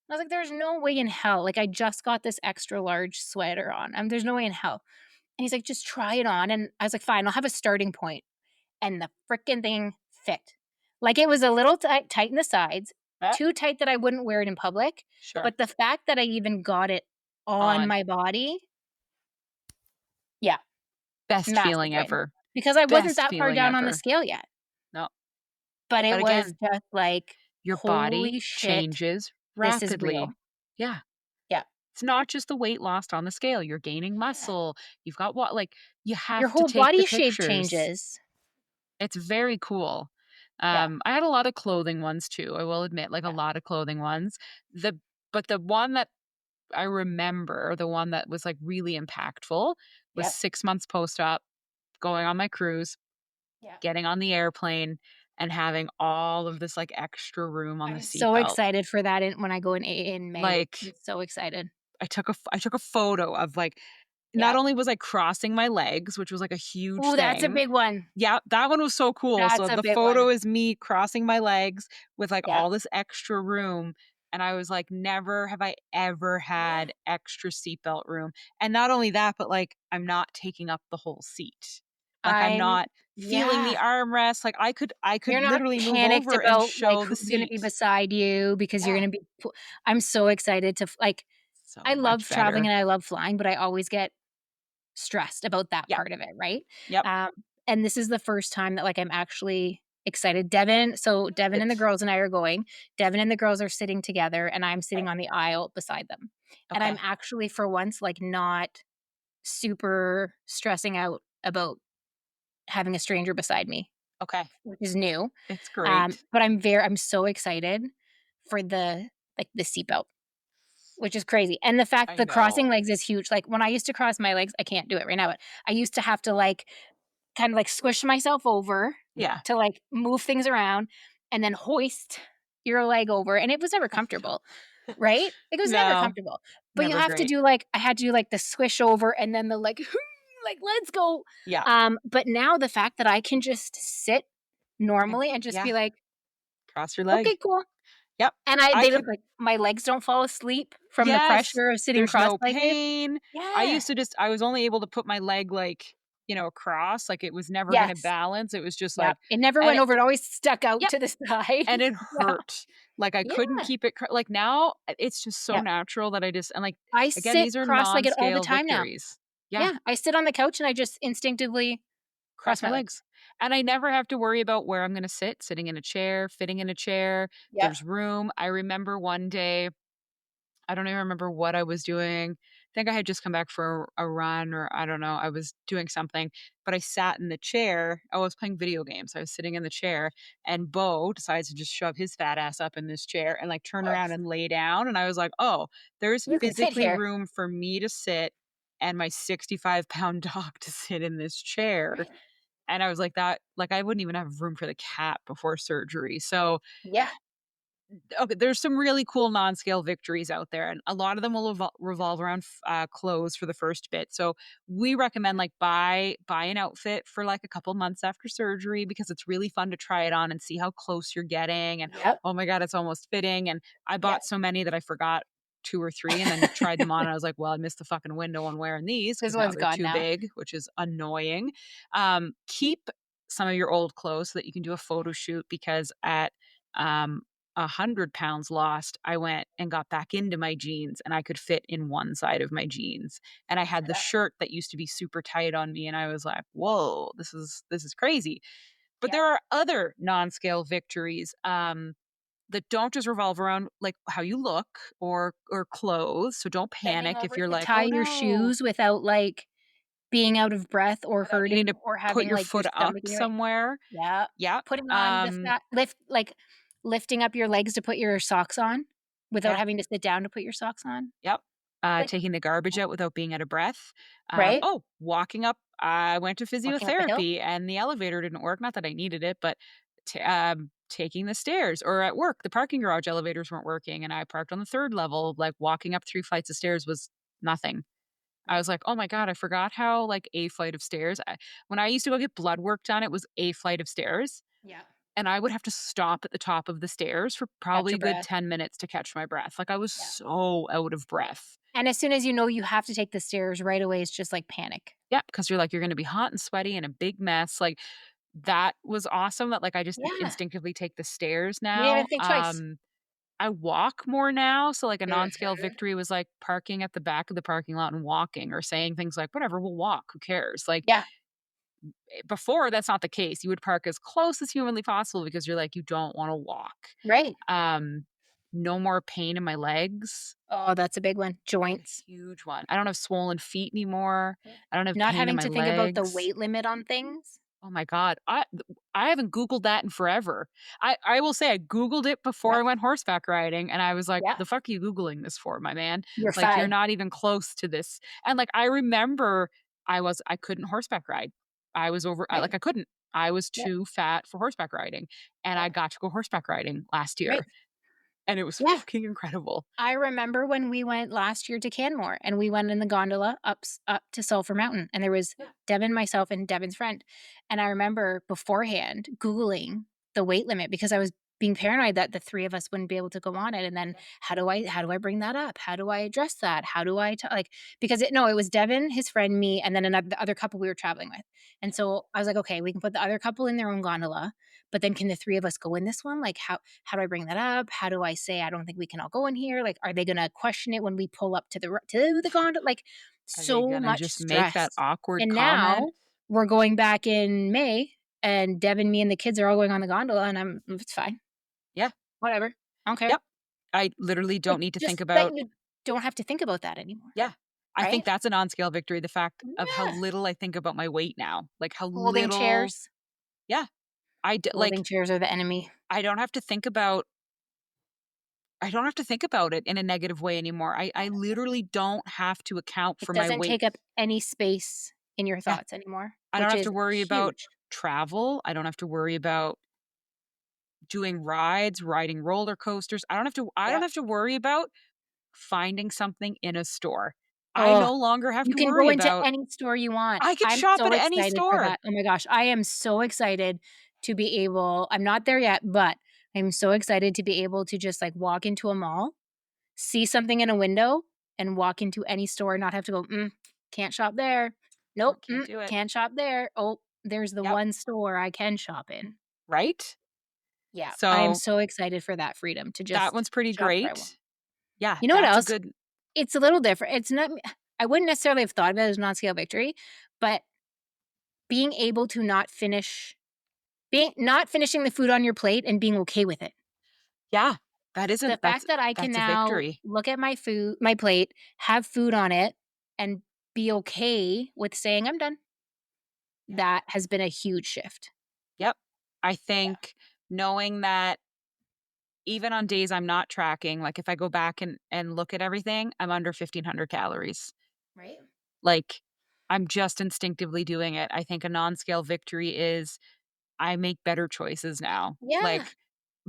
I was like, "There's no way in hell. Like I just got this extra large sweater on. There's no way in hell." And he's like, "Just try it on." And I was like, "Fine, I'll have a starting point." And the fricking thing fit. Like, it was a little tight in the sides, Ah, too tight that I wouldn't wear it in public, sure. but the fact that I even got it on On. my body, yeah, Best massive feeling win. ever. Because I wasn't Best that far feeling down on the ever. scale yet, No. but it But was again, just like, your body "Holy shit, changes this is real." rapidly. Yeah. Yeah. it's not just the weight lost on the scale, you're gaining Yeah. muscle, you've got what like, you Your have to whole take the body shape pictures. changes. It's very cool. Yeah, I had a lot of clothing ones too, I will admit, like, a yeah, lot of clothing ones. The but the one that I remember, the one that was, like, really impactful was yep, 6 months post-op, going on my cruise, yeah. getting on the airplane, and having all of this, like, extra room on the I'm so seatbelt. excited for that when I go in May. I'm Like, so excited. I took a photo of, like, not Yeah. only was I crossing my legs, which was, like, a huge Oh, that's a thing. big one. Yeah, that one was so cool. So That's a the big photo one. is me crossing my legs with, like, Yeah. all this extra room, and I was like, "Never have I ever Yeah. had extra seatbelt room." And not only that, but, like, I'm not taking up the whole seat. Like, I'm I'm not feeling the yeah. armrest, like, I could You're not literally move panicked over and about, like, show the who's gonna be seat. beside you because you're Yeah. gonna be pu I'm so excited to f like, I So love much traveling better. and I love flying, but I always get stressed about that Yep, part of it, right? yep. Um, and this is the first time that, like, I'm actually excited. Devin and the Good. girls and I are going. Devin and the girls are sitting together, and I'm sitting Okay, on the aisle beside them. And I'm okay, actually, for once, like, not super stressing out about having a stranger beside me, okay. which is new. It's great. But I'm so excited for the seatbelt, which is crazy. And the fact I the crossing know. legs is huge. Like, when I used to cross my legs, I can't do it right now, but I used to have to, like, kinda, like, squish myself over Yeah, to, like, move things around and then hoist your leg over, and it was never I know. comfortable, right? It was never No, comfortable. But you never have to great. do, like I had to do, like, the squish over and then the, like, like, "Let's go." Yeah, But now the fact that I can just sit and normally and just yeah, be like, cross your "Okay, leg. cool." Yep. And I they don't could like, my legs don't fall asleep from the yes, pressure of sitting there's no cross-legged. pain. I Yeah. used to just I was only able to put my leg, like, across, like, it was never gonna Yes. balance, it was just Yep. like It never and went it over, it always stuck out yep, to the side. and it Yeah. hurt. Like, I couldn't Yeah. keep it like, now, it's just so Yep. natural that I just and, like, I again, sit these are cross-legged all the non-scale time now. victories. Yeah. Yeah, I sit on the couch and I just instinctively Cross cross my my legs. legs. And I never have to worry about where I'm gonna sit, sitting in a chair, fitting in a chair, Yep. there's room. I remember one day, I don't even remember what I was doing. I think I had just come back for a run or I don't know, I was doing something, but I sat in the chair. I was playing video games. I was sitting in the chair and Bo decides to just shove his fat ass up in this chair and like turn around and lay down. And I was like, oh, there's You can sit physically here. room for me to sit and my 65-pound dog to sit in this chair. Right. And I was like that, like I wouldn't even have room for the cat before surgery. So Yeah. okay, there's some really cool non-scale victories out there, and a lot of them will revolve around clothes for the first bit. So we recommend like buy an outfit for like a couple months after surgery because it's really fun to try it on and see how close you're getting. And Yep. oh my god, it's almost fitting. And I Yep. bought so many that I forgot two or three, and then tried them on. And I was like, well, I missed the fucking window on wearing these This because now one's they're gone too now. big, which is annoying. Keep some of your old clothes so that you can do a photo shoot because at um 100 pounds lost, I went and got back into my jeans and I could fit in one side of my jeans. And I had the shirt that used to be super tight on me and I was like, "Whoa, this is crazy." But Yep. there are other non-scale victories that don't just revolve around like how you look or clothes. So don't Bending panic if over you're to like, tie "Oh your no," shoes without, like, being out of breath or without needing hurting to or put having, your like, your foot up stomach in your way. somewhere. Yeah. Yep. Putting on the fat lifting up your legs to put your socks on without Yeah. having to sit down to put your socks on. Yep. Like Taking the garbage out without being out of breath. right? Walking up I went to Walking up a hill. physiotherapy and the elevator didn't work, not that I needed it, but taking the stairs or at work, the parking garage elevators weren't working and I parked on the 3rd level, like, walking up 3 flights of stairs was nothing. I Right. was like, "Oh my god, I forgot how, like, a flight of stairs." When I used to go get blood work done, it was a flight of stairs, Yeah. and I would have to stop at the top of the stairs for Catch probably your a good breath. 10 minutes to catch my breath. Like, I was Yeah. so out of breath. And as soon as you know you have to take the stairs right away, it's just like panic. Yeah, because 'cause you're like, you're gonna be hot and sweaty and a big mess, like, that was awesome that, like, I just Yeah. instinctively take the stairs You didn't even now. think twice. I walk more now, so, like, a non-scale Mhm. victory was, like, parking at the back of the parking lot and walking or saying things like, "Whatever, we'll walk, who cares?" Like, Yeah. before, that's not the case, you would park as close as humanly possible because you're like, you don't wanna walk. Right. Um no more pain in my legs. Oh, that's a big one. That's Joints. a huge one. I don't have swollen feet anymore. Yeah. I don't have Not pain in having my to think about the legs. weight limit on things. Oh my god. I haven't Googled that in forever. I will say I Googled it before Yeah, I went horseback riding, and I was like, yeah. "The fuck are you Googling this for, my man? You're Like, you're fine. not even close to this." And, like, I remember I couldn't horseback ride. I was over Right. I couldn't. I was Yep, too fat for horseback riding, and I yep. got to go horseback riding last Right. year, and it was Yeah. fucking incredible. I remember when we went last year to Canmore, and we went in the gondola up to Sulphur Mountain, and there was Yeah, Devin, myself, and Devin's friend, and I remember beforehand Googling the weight limit because I was being paranoid that the 3 of us wouldn't be able to go on it, and then yeah, how do I bring that up? How do I address that? How do I like because it was Devin, his friend, me, and then the other couple we were traveling with, and yeah. so I was like, "Okay, we can put the other couple in their own gondola, but then can the 3 of us go in this one? Like, how do I bring that up? How do I say I don't think we can all go in here? Like, are they gonna question it when we pull up to the gondola? Like, Are they so gonna much just make that stress. awkward And comment? now we're going back in May, and Devin, me, and the kids are all going on the gondola, and it's fine, Yeah, whatever. I don't care. yep. I literally don't Like, need to think just that about. you don't have to think about that anymore, Yeah. I think right? that's a non-scale victory, the fact of how Yeah. little I think about my weight now. Like, how Folding little. chairs. Yeah. Folding chairs are the enemy. I don't have to think about I don't have to think about it in a negative way anymore. I literally don't have to account It for my doesn't weight. take up any space in your Yeah. thoughts anymore, I don't which have is to worry about huge. travel. I don't have to worry about doing rides, riding roller coasters. I don't Yeah. have to worry about finding something in a store. I Oh, no longer have you to can go worry into about. any store you want. I could I'm shop so at any excited for store. that. Oh my gosh, I am so excited to be able I'm not there yet, but I'm so excited to be able to just, like, walk into a mall, see something in a window, and walk into any store and not have to go, can't shop there. Oh, Nope, can't do it. can't shop there. Oh, there's the Yep. one store I can shop in." Right? Yeah, I am So so excited for that freedom to that just one's pretty shop where I want. great. Yeah, You know what that's a else? good. It's a little different. It's not I wouldn't necessarily have thought of it as non-scale victory, but being able to not finishing the food on your plate and being okay with it. Yeah, that The isn't fact that I can that's a now victory. look at my plate, have food on it, and be okay with saying, "I'm done." Yep. That has been a huge shift. Yep. I Yeah, think knowing that even on days I'm not tracking, like, if I go back and look at everything, I'm under 1,500 calories. right? Like, I'm just instinctively doing it. I think a non-scale victory is I make better choices now, Yeah. like,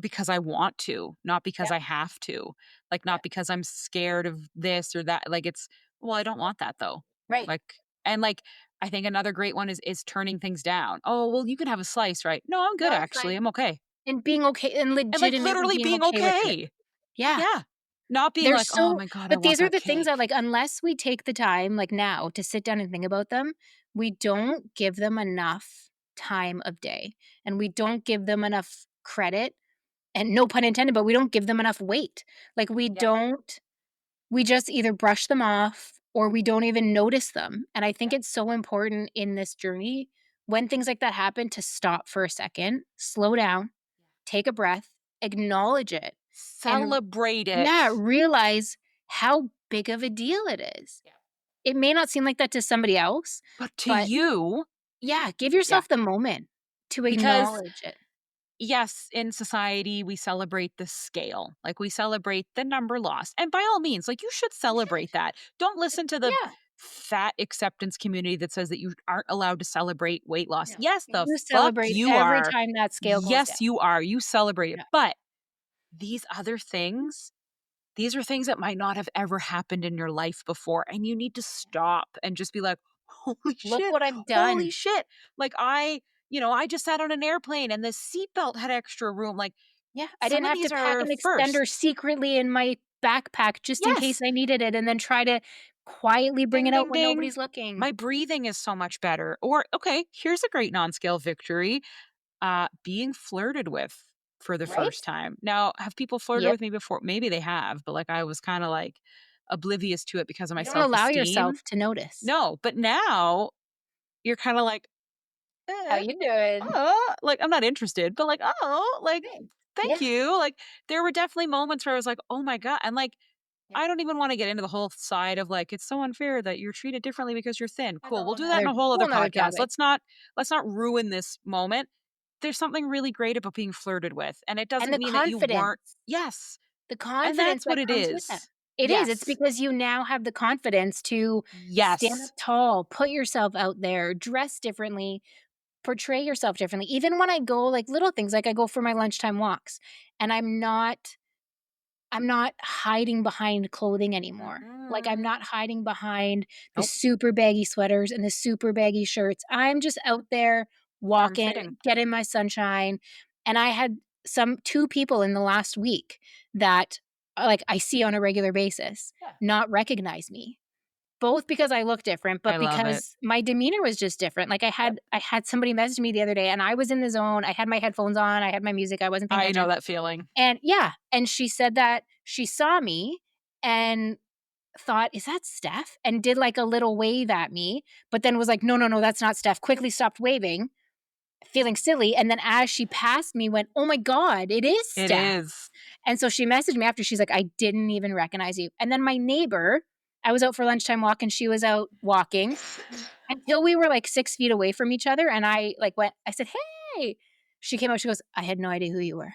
because I want to, not because Yep, I have to. Like, not yep, because I'm scared of this or that. Like, it's, "Well, I don't want that, though." right. Like, and, like, I think another great one is turning things down. "Oh, well, you can have a slice, right?" "No, I'm good, No, it's actually. fine. I'm okay." And being okay and And, like, legitimately literally being being okay with it. okay. Yeah. Yeah. Not being They're like, "Oh so my god, I but want these are that the things that, cake." like, unless we take the time, like, now to sit down and think about them, we don't give them enough time of day, and we don't give them enough credit, and no pun intended, but we don't give them enough weight. Like, Yep. we just either brush them off or we don't even notice them, and I think Yep. it's so important in this journey when things like that happen to stop for a second, slow down, take a breath, acknowledge it, and Celebrate yeah, it. realize how big of a deal it is. Yeah. It may not seem like that to somebody else, But to but you, yeah, give yeah, yourself the moment to because acknowledge it. yes, in society, we celebrate the scale. Like, we celebrate the number lost. And by all means, like, you should You should. celebrate that. Don't listen to the Yeah. fat acceptance community that says that you aren't allowed to celebrate weight loss. No. Yes, the You fuck celebrate you every are. time that scale goes down. Yes, you are. You celebrate it. Yeah. But these other things, these are things that might not have ever happened in your life before. And you need to stop and just be like, holy Look shit, what I've holy done. shit. Like, I just sat on an airplane and the seatbelt had extra room. Like, Yeah, I some didn't of have to these pack are an extender firsts. secretly in my backpack just in case Yes. I needed it and then try to quietly bring Ding, it out ding, when ding. nobody's looking. My breathing is so much better. Or, okay, here's a great non scale victory, being flirted with for the Right? first time. Now, have people flirted Yep. with me before? Maybe they have, but, like, I was kind of like oblivious to it because of my You don't self allow esteem. yourself to notice. No, but now you're kind of like, How eh, you doing? oh, like, I'm not interested, but, like, oh, like, Thanks. thank Yeah, you. Like, there were definitely moments where I was like, "Oh my god," and, like, yeah. I don't even wanna get into the whole side of, like, it's so unfair that you're treated differently because you're thin. That's a Cool, we'll whole do that in nother a whole other whole nother podcast. topic. Let's not ruin this moment. There's something really great about being flirted with, and it And doesn't mean that you weren't. Yes, the and confidence that's what that it comes with that. is. It is, it's Yes. because you now have the confidence to stand up Yes. tall, put yourself out there, dress differently, portray yourself differently. Even when I go, like, little things, like I go for my lunchtime walks, and I'm not hiding behind clothing anymore. Like, I'm Mm-mm. not hiding behind the Nope, super baggy sweaters and the super baggy shirts. I'm just out there form walking, fitting. getting my sunshine, and I had 2 people in the last week that, like, I see on a regular basis Yeah. not recognize me. Both because I look different, I but love it. because my demeanor was just different. Like, Yep. I had somebody message me the other day, and I was in the zone. I had my headphones on, I had my music, I wasn't paying I know attention. that feeling. And yeah, and she said that she saw me and thought, "Is that Steph?" And did, like, a little wave at me, but then was like, "No, no, no, that's not Steph." Quickly stopped waving, feeling silly, and then as she passed me, went, "Oh my god, it is It Steph." is. And so she messaged me after, she's like, "I didn't even recognize you." And then my neighbor, I was out for lunchtime walk and she was out walking until we were, like, 6 feet away from each other, and I said, "Hey." She came up, she goes, "I had no idea who you were."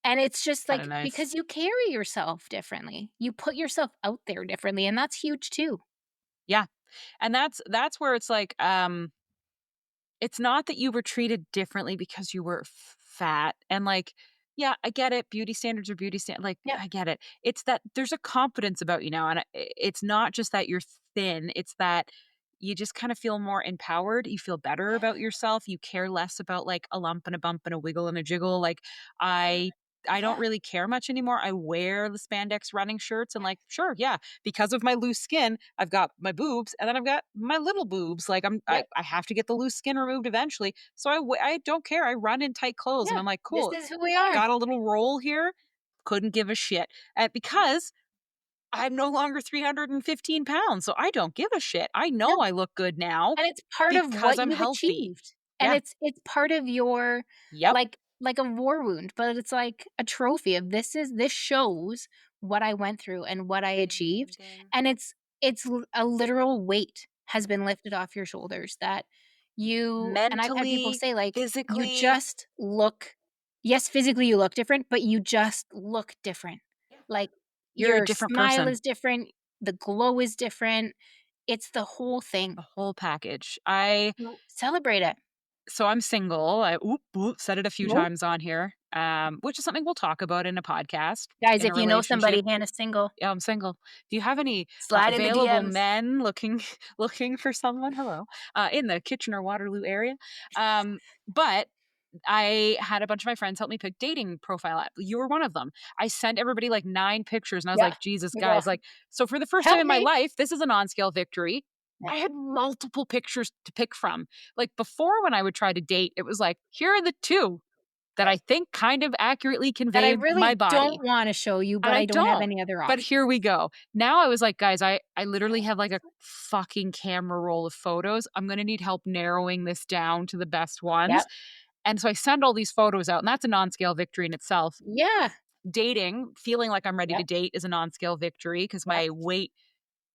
And it's just, Kinda like, nice. because you carry yourself differently. You put yourself out there differently, and that's huge too. Yeah, and that's where it's like, it's not that you were treated differently because you were fat and, like, yeah, I get it, beauty standards are beauty like, Yep, I get it. It's that there's a confidence about you now, and it's not just that you're thin, it's that you just kinda feel more empowered, you feel better yeah, about yourself, you care less about, like, a lump and a bump and a wiggle and a jiggle, like, and I I don't yeah, really care much anymore, I wear the spandex running shirts and, like, sure, yeah, because of my loose skin, I've got my boobs and then I've got my little boobs. Like yep, I have to get the loose skin removed eventually. So I don't care. I run in tight clothes and yeah, I'm like, this cool. is who we are. Got a little roll here. Couldn't give a shit. Because I'm no longer 315 pounds. So I don't give a shit. I know No. I look good now And it's part of because what I'm you've healthy. achieved. And Yeah. it's part of your Yep. like a war wound, but it's like a trophy of this shows what I went through and what I Ding ding achieved, ding. and a literal weight has been lifted off your shoulders that and I've had people Mentally, say, like, "You physically. just look." Yes, physically you look different, but you just look different. Yeah. Like, You're a your different smile person. is different, the glow is different, it's the whole thing. The whole package. I So, celebrate it. So I'm single. I said it a few Nope. times on here, which is something we'll talk about in a podcast. Guys, In a if you know relationship, somebody, Hannah's single. yeah, I'm single. Do you have any Slide in the available DMs. men looking looking for someone? Hello, in the Kitchener Waterloo area. But I had a bunch of my friends help me pick dating profile app. You were one of them. I sent everybody like 9 pictures, and I was Yeah. like, Jesus, You go, guys, like, so for the first time "Help in my me." life, this is a non-scale victory. Yeah. I had multiple pictures to pick from. Like before, when I would try to date, it was like, here are the two that Right. I think kind of accurately That I convey my really body. don't wanna show you, And but I I don't have don't. any other But option. here we go. Now I was like, guys, I literally have like a fucking camera roll of photos. I'm gonna need help narrowing this down to the best ones. Yep. And so I send all these photos out, and that's a non-scale victory in itself. Yeah. Dating, feeling like I'm ready to Yep. date is a non-scale victory because Yep. my weight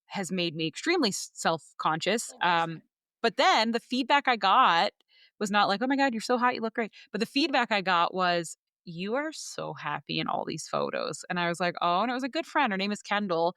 has made me extremely self-conscious. Oh, big time. But then the feedback I got was not like, "Oh my god, you're so hot, you look great." But the feedback I got was, "You are so happy in all these photos." And I was like, "Oh," and it was a good friend. Her name is Kendall,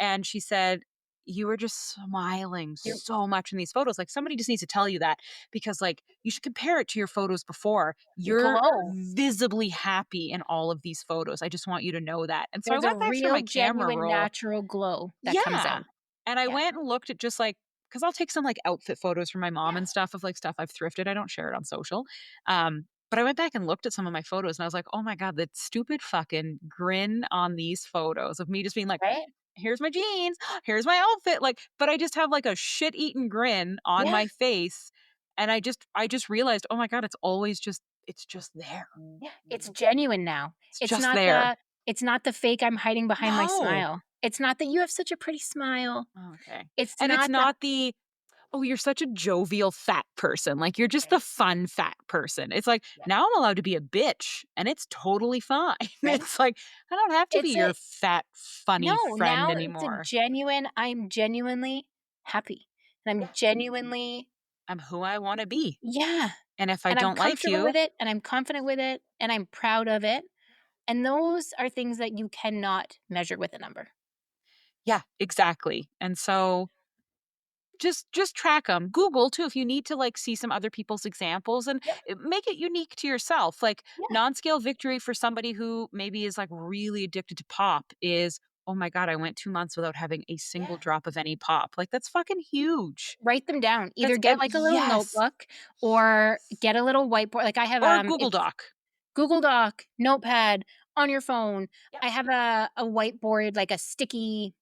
and she said, "You were just smiling You so much in these photos." Like somebody just needs to tell you that because like you should compare it to your photos before. you You're glow. visibly happy in all of these photos. I just want you to know that. And so I There's a went back through real, my camera genuine, roll. natural glow that comes Yeah. out. And I Yeah. went and looked at just like, because I'll take some like outfit photos for my mom Yeah. and stuff of like stuff I've thrifted. I don't share it on social. But I went back and looked at some of my photos and I was like, oh my God, that stupid fucking grin on these photos of me just being like, Right? here's my jeans, here's my outfit. Like, but I just have like a shit eaten grin on Yeah. my face. And I just realized, oh my God, it's just there. Yeah. It's genuine now. It's It's just not there. the it's not the fake I'm hiding behind my No. smile. It's not that you have such a pretty smile. Okay. It's And it's not that. not the oh, you're such a jovial fat person. Like, you're just the Right? fun fat person. It's like, Yeah. now I'm allowed to be a bitch and it's totally fine. Right? It's like, I don't have to be It's your a fat, funny no, friend now it's a anymore. genuine I'm genuinely happy, and I'm Yeah. genuinely I'm who I want to be. yeah, And if I and I'm don't like comfortable you, with it, and I'm confident with it, and I'm proud of it, and those are things that you cannot measure with a number. yeah, exactly. And so just track them. Google too if you need to like see some other people's examples and Yep. make it unique to yourself. Like Yeah. non-scale victory for somebody who maybe is like really addicted to pop is, oh my god, I went 2 months without having a single Yeah. drop of any pop. Like that's fucking huge. Write them down. Either That's get, like, a little yes. notebook or get a little whiteboard. Like, I have, Or a Google it's Doc. Google Doc, Notepad, on your phone. Yep. I have a whiteboard, like a sticky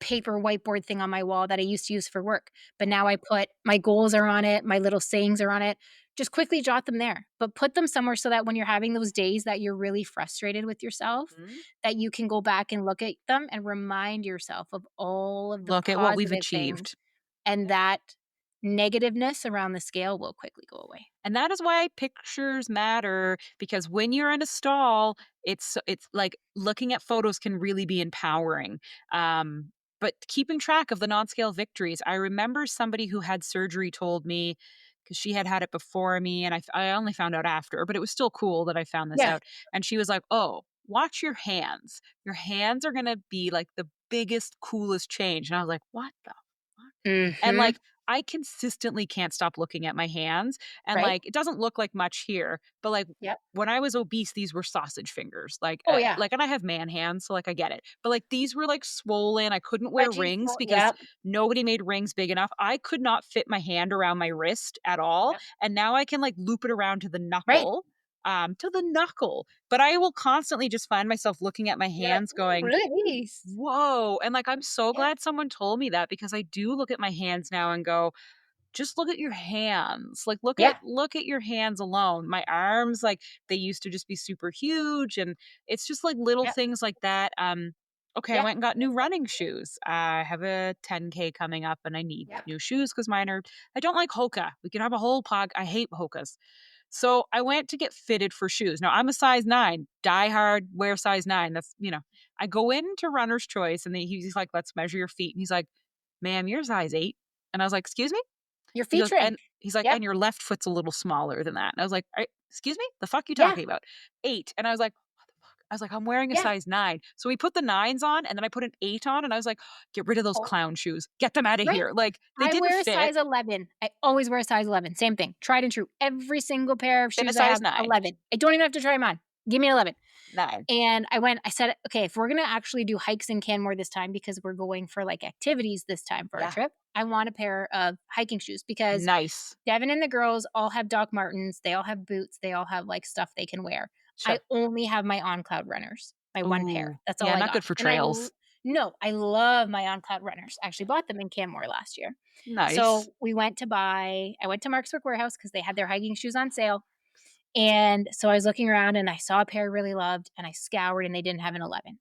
paper whiteboard thing on my wall that I used to use for work, but Yeah. now I put my goals are on it, my little sayings are on it. Just quickly jot them there, but put them somewhere so that when you're having those days that you're really frustrated with yourself, Mhm. that you can go back and look at them and remind yourself of all of the Look at what we've positive things, achieved. and that negativeness around the scale will quickly go away. And that is why pictures matter because when you're in a stall, it's like looking at photos can really be empowering. But keeping track of the non-scale victories, I remember somebody who had surgery told me because she had had it before me, and I only found out after, but it was still cool that I found this Yeah. out. And she was like, "Oh, watch your hands. Your hands are gonna be like the biggest, coolest change." And I was like, "What the fuck?" And, Mhm. like, I consistently can't stop looking at my hands, and, Right? like, it doesn't look like much here, but, like, Yep. when I was obese, these were sausage fingers, Oh, yeah. and I have man hands, so, like, I get it, but, like, these were, like, swollen, I couldn't wear Stretchy, rings small because yep, nobody made rings big enough, I could not fit my hand around my wrist at all, yep. and now I can, like, loop it around Right. to the knuckle, but I will constantly just find myself looking at my You're like, hands "Ooh, going, release." "Whoa," and, like, I'm so Yeah. glad someone told me that because I do look at my hands now and go, just look at your hands. Like Yeah. look at your hands alone. My arms, like they used to just be super huge and it's just like little Yep. things like that. Okay, I Yeah. went and got new That's it. running shoes. I have a 10K coming up and I need Yep. new shoes because mine are I don't like Hoka. We can have a whole pod. I hate Hokas. So I went to get fitted for shoes. Now I'm a size 9, die hard, wear size 9. I go into Runner's Choice and he's like, let's measure your feet. And he's like, ma'am, you're size 8. And I was like, excuse me? Your He feet goes shrink. and he's like, Yep. "And your left foot's a little smaller than that." And I was like, excuse me? The fuck you Yeah. talking about? 8." And I was like, "What the fuck?" I was like, "I'm wearing a Yeah. size 9." So we put the 9s on and then I put an 8 on and I was like, "Get rid of those Oh, clown shoes. Get them out of right. here." Like, they I didn't wear a fit. size 11. I always wear a size 11. Same thing. Tried and true. Every single pair of Fit a shoes I size have, 9. 11. I don't even have to try 'em on. Give me an 11. 9. And I said, "Okay, if we're gonna actually do hikes in Canmore this time because we're going for, like, activities this time for our Yeah. trip, I want a pair of hiking shoes," because Nice. Devin and the girls all have Doc Martens, they all have boots, they all have, like, stuff they can wear. I Sure. only have my On Cloud runners, my 1 pair. Ooh. That's all Yeah, I not got. good for And trails. no, I love my On Cloud runners. I actually bought them in Canmore last year. Nice. So, I went to Mark's Work Wearhouse because they had their hiking shoes on sale, and so I was looking around and I saw a pair I really loved, and I scoured and they didn't have an 11.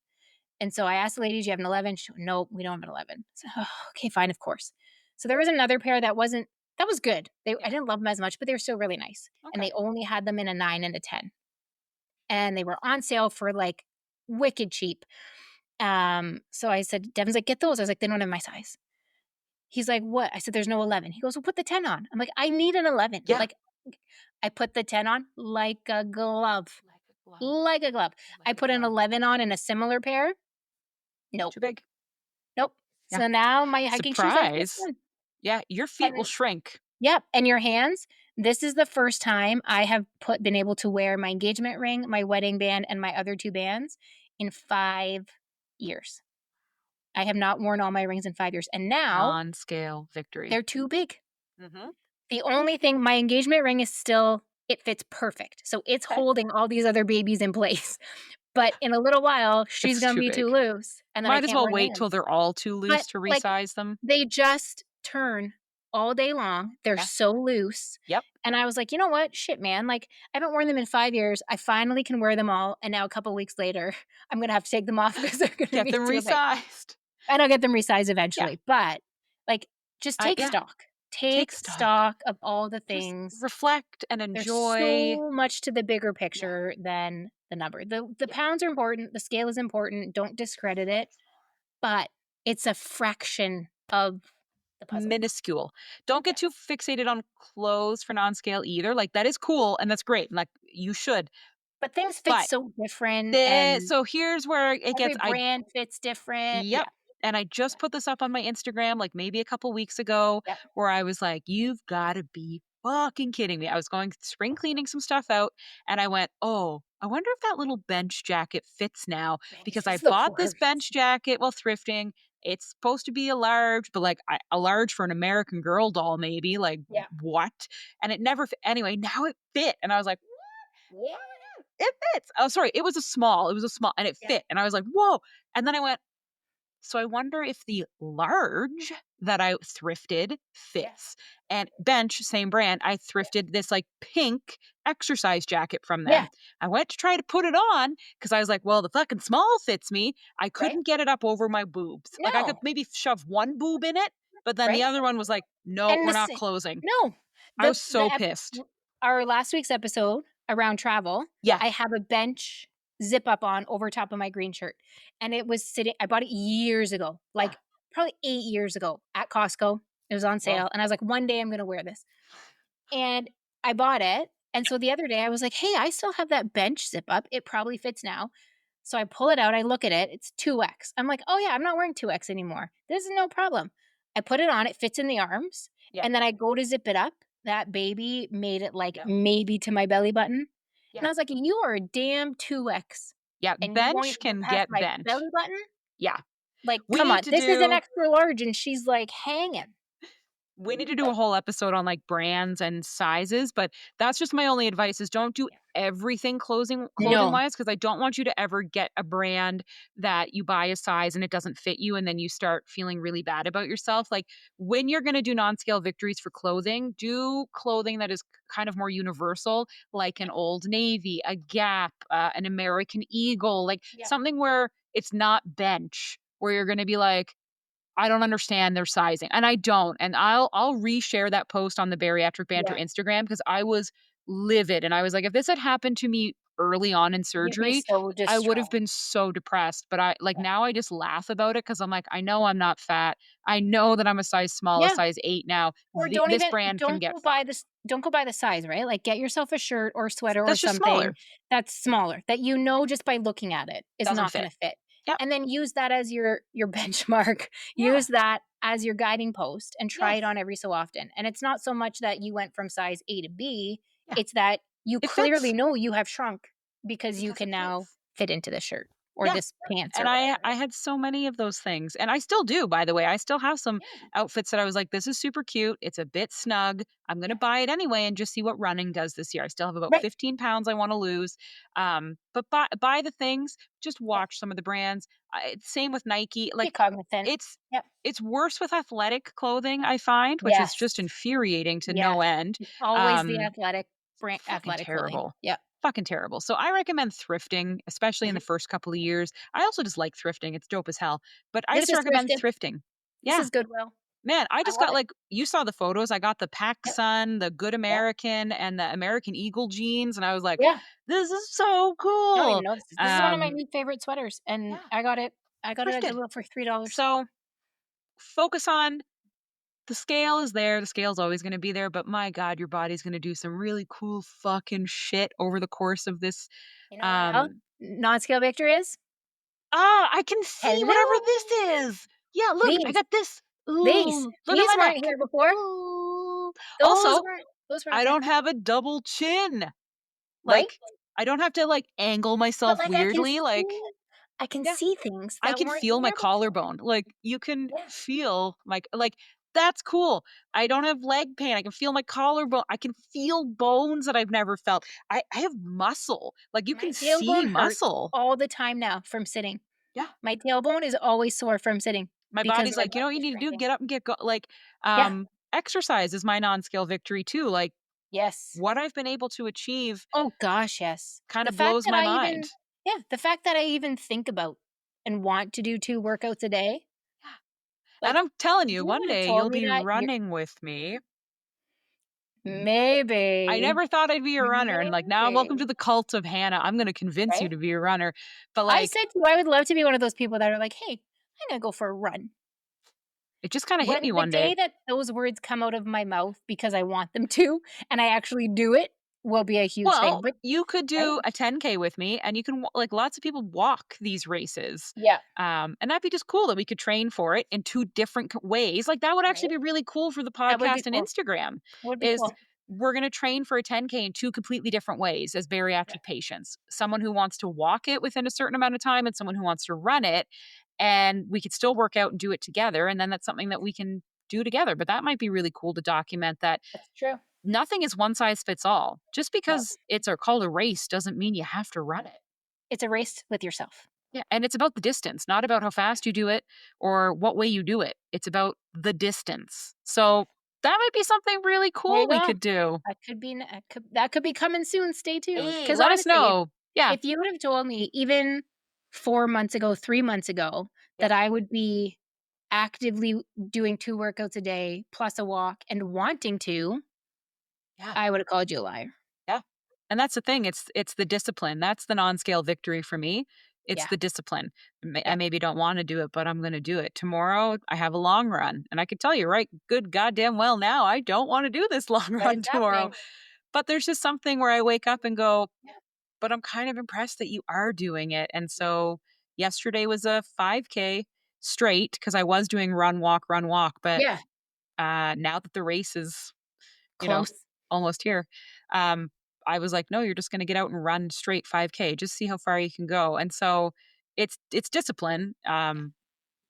And so I asked the lady, "Do you have an 11?" She went, "Nope, we don't have an 11." So, "Oh, okay, fine, of course." So there was another pair that was good. I Yeah. didn't love them as much, but they were still really nice. And Okay. they only had them in a 9 and a 10. And they were on sale for like wicked cheap. So I said, Devin's like, "Get those." I was like, "They don't have my size." He's like, "What?" I said, "There's no 11." He goes, "Well, put the 10 on." I'm like, "I need an 11." Yeah. Like, I put the 10 on like a glove. Like a glove. Like a glove. Like I a put an glove. 11 on in a similar pair. Nope. Too big. Nope. Yeah. So now my hiking shoes are fit Surprise. in. Yeah, your feet will And shrink. yep, and your hands, this is the first time I have been able to wear my engagement ring, my wedding band, and my other 2 bands in 5 years. I have not worn all my rings in 5 years, and now Non-scale victory. they're too big. Mhm. The only thing my engagement ring is still it fits perfect, so it's Okay. holding all these other babies in place, but in a little while, she's It's gonna too be too big. loose, and then I Might as can't well wear wait till bands. they're all too But, loose to like, resize them. they just turn all day long. They're Yeah. so loose. Yep. And I was like, "You know what? Shit, man. Like, I haven't worn them in 5 years. I finally can wear them all. And now a couple weeks later, I'm gonna have to take them off because they're gonna Get be them too big." resized. And I'll get them resized Yeah. eventually. But like just I take yeah, stock. take Take stock. stock of all the Just things. reflect and There's enjoy. so much to the bigger Yeah, picture than the number. The yeah. pounds are important, the scale is important, don't discredit it, but it's a fraction of the puzzle. Minuscule. Don't get Yeah. too fixated on clothes for non-scale either. Like that is cool and that's great. Like you should. But things fit But so different and so here's where it every gets brand fits different. yep. Yeah. And I just put this up on my Instagram like maybe a couple weeks ago Yep. where I was like, "You've got to be fucking kidding me." I was going spring cleaning some stuff out and I went, "Oh, I wonder if that little bench jacket fits now Bench because I is the bought this worst. bench jacket while thrifting. It's supposed to be a large, but like a large for an American Girl doll maybe. Like Yeah. what?" And it never fit. Anyway, now it fit and I was like, Yeah. "It fits." Oh, sorry, it was a small. It was a small and it Yeah. fit. And I was like, "Whoa." And then I went, so I wonder if the large that I thrifted Yeah. fits. And Bench, same brand, I Yeah. thrifted this like pink exercise jacket from Yeah. them. I went to try to put it on because I was like, well, the fucking small fits me. I Right? couldn't get it up over my boobs. Like I could No. maybe shove one boob in it, but then the Right? other one was like, no, And we're the not sa closing. no. I was The so pissed. our last week's episode around travel, Yeah. I have a bench zip up on over top of my green shirt, and it was sitting I bought it years ago, Yeah. like, probably 8 years ago at Costco. It was on Well, sale, and I was like, "One day I'm gonna wear this." And I bought it, and so the other day I was like, "Hey, I still have that bench zip up, it probably fits now." So I pull it out, I look at it, it's 2X. I'm like, "Oh, yeah, I'm not wearing 2X anymore. This is no problem." I put it on, it fits in the arms, yeah. and then I go to zip it up. That baby made it, like, Yeah. maybe to my belly button, and Yeah. I was like, "You are a damn 2X, Yeah. and you won't Bench even get can past get my bent. belly button? Yeah. Like, We come need on, to this is an do extra large," and she's, like, hanging. We need to do a whole episode on, like, brands and sizes, but that's just my only advice is don't do Yeah. everything No. clothing-wise because I don't want you to ever get a brand that you buy a size and it doesn't fit you, and then you start feeling really bad about yourself. Like, when you're gonna do non-scale victories for clothing, do clothing that is kind of more universal, like Yeah, an Old Navy, a Gap, an American Eagle, like, yeah, something where it's not bench, where you're gonna be like, I don't understand their sizing, and I don't, and I'll reshare that post on the Bariatric Banter yeah. Instagram because I was livid, and I was like, "If this had happened to me early on in You'd be surgery, so I would have distraught. been so depressed," but I like, Yeah. now I just laugh about it because 'cause I'm like, "I know I'm not fat. I know that I'm a size small, a Yeah. size 8 now. Or don't This even brand can get fucked." don't go buy the size, right? Like, get yourself a shirt or sweater or That's just something smaller. that's smaller, that you know just by looking at it is Doesn't not fit. gonna fit. Yep. And then use that as your benchmark. Yeah. Use that as your guiding post and try Yes. it on every so often. And it's not so much that you went from size A to B, Yeah. it's that you It clearly fits know you have shrunk because you because can it now fits. fit into this shirt or Yeah. this pants And or I whatever, I right? had so many of those things, and I still do, by the way. I still have some Yeah, outfits that I was like, "This is super cute. It's a bit snug. I'm gonna yeah. buy it anyway and just see what running does this year." I still have about Right. 15 pounds I wanna lose. But buy the things, just Yeah. watch some of the brands. Same with Nike. Be Like, cognizant. it's Yep. it's worse with athletic clothing, I find, which is Yes. just infuriating to no Yes. end. It's always the Um, fucking athletic clothing. terrible. Yep. Fucking terrible. So I recommend thrifting, especially in the Mhm. first couple of years. I also just like thrifting. It's dope as hell. But I This just is recommend thrifted. thrifting. This Yeah. is Goodwill. Man, I I just love got it. like you saw the photos. I got the Yep. PacSun, the Good Yep. American, and the American Eagle jeans, and I was like, Yeah. this is so I don't even cool. know this is one of my new favorite sweaters, and Yeah, I got it at thrifted. Goodwill for $3. So focus on the scale is there. The scale's always going to be there, but my God, your body's going to do some really cool fucking shit over the course of this. You know what else? Um, Non-scale victory is? I can see whatever this Hello. is. Yeah, look, I These. got this. These. Ooh, look at These my weren't neck. here before. Ooh. Those Also, weren't those weren't I there. don't have a double chin. Right? Like, I don't have to like angle But, myself like, weirdly. Like, I can yeah, see things I that can weren't feel my here before. collarbone. Like, you can Yeah. feel like that's cool. I don't have leg pain. I can feel my collarbone. I can feel bones that I've never felt. I have muscle. Like you My can see tailbone hurts muscle. all the time now from sitting. Yeah. My tailbone is always sore from sitting My because body's my like, "You know butt what you is need to do? shrinking. Get up and get go." Like, Yeah. exercise is my non-scale victory too. Like, Yes. what I've been able to achieve Oh gosh, yes. kind The of fact blows that my I mind. even Yeah, the fact that I even think about and want to do 2 workouts a day, And Like, I'm telling if you, you one would have day told you'll me be that, you're running with me. I maybe, never thought I'd be a runner, and, like, now welcome to maybe, the cult of Hannah. I'm gonna convince you right? to be a runner, but, I like, said to you, I would love to be one of those people that are like, "Hey, I'm gonna go for a run." it just kinda hit When me the one day. day that those words come out of my mouth because I want them to, and I actually do it, will be a huge thing, Well, but you could right? do a 10K with me, and you can like, lots of people walk these races, Yeah, and that'd be just cool that we could train for it in 2 different ways. Like, that would actually right? be really cool for the That would be podcast and cool. Instagram, That would be is cool. we're gonna train for a 10K in 2 completely different ways as Yeah, bariatric patients. Someone who wants to walk it within a certain amount of time and someone who wants to run it, and we could still work out and do it together, and then that's something that we can do together. But that might be really cool to document that that's true. nothing is one size fits all. Just No, because it's a called a race doesn't mean you have to run it. it's a race with yourself. Yeah, and it's about the distance, not about how fast you do it or what way you do it. It's about the distance. So that might be something really There cool you we go. could do. That could be coming soon, stay tuned. Hey, Because let us honestly, know. Yeah. if you would have told me even 4 months ago, 3 months ago, Yeah. that I would be actively doing 2 workouts a day plus a walk and wanting to, Yeah. I would have called you a liar. Yeah. And that's the thing. It's the discipline. That's the non-scale victory for me. It's Yeah, the discipline. I yeah, maybe don't want to do it, but I'm going to do it. Tomorrow, I have a long run. And I can tell you, right, good goddamn well now, I don't want to do this long but run it's tomorrow. happening. But there's just something where I wake up and go, Yeah, but I'm kind of impressed that you are doing it. And so yesterday was a 5K straight because I was doing run, walk. But yeah, now that the race is, you know, close. almost here, um, I was like, no, you're just going to get out and run straight 5K, just see how far you can go. And so it's discipline.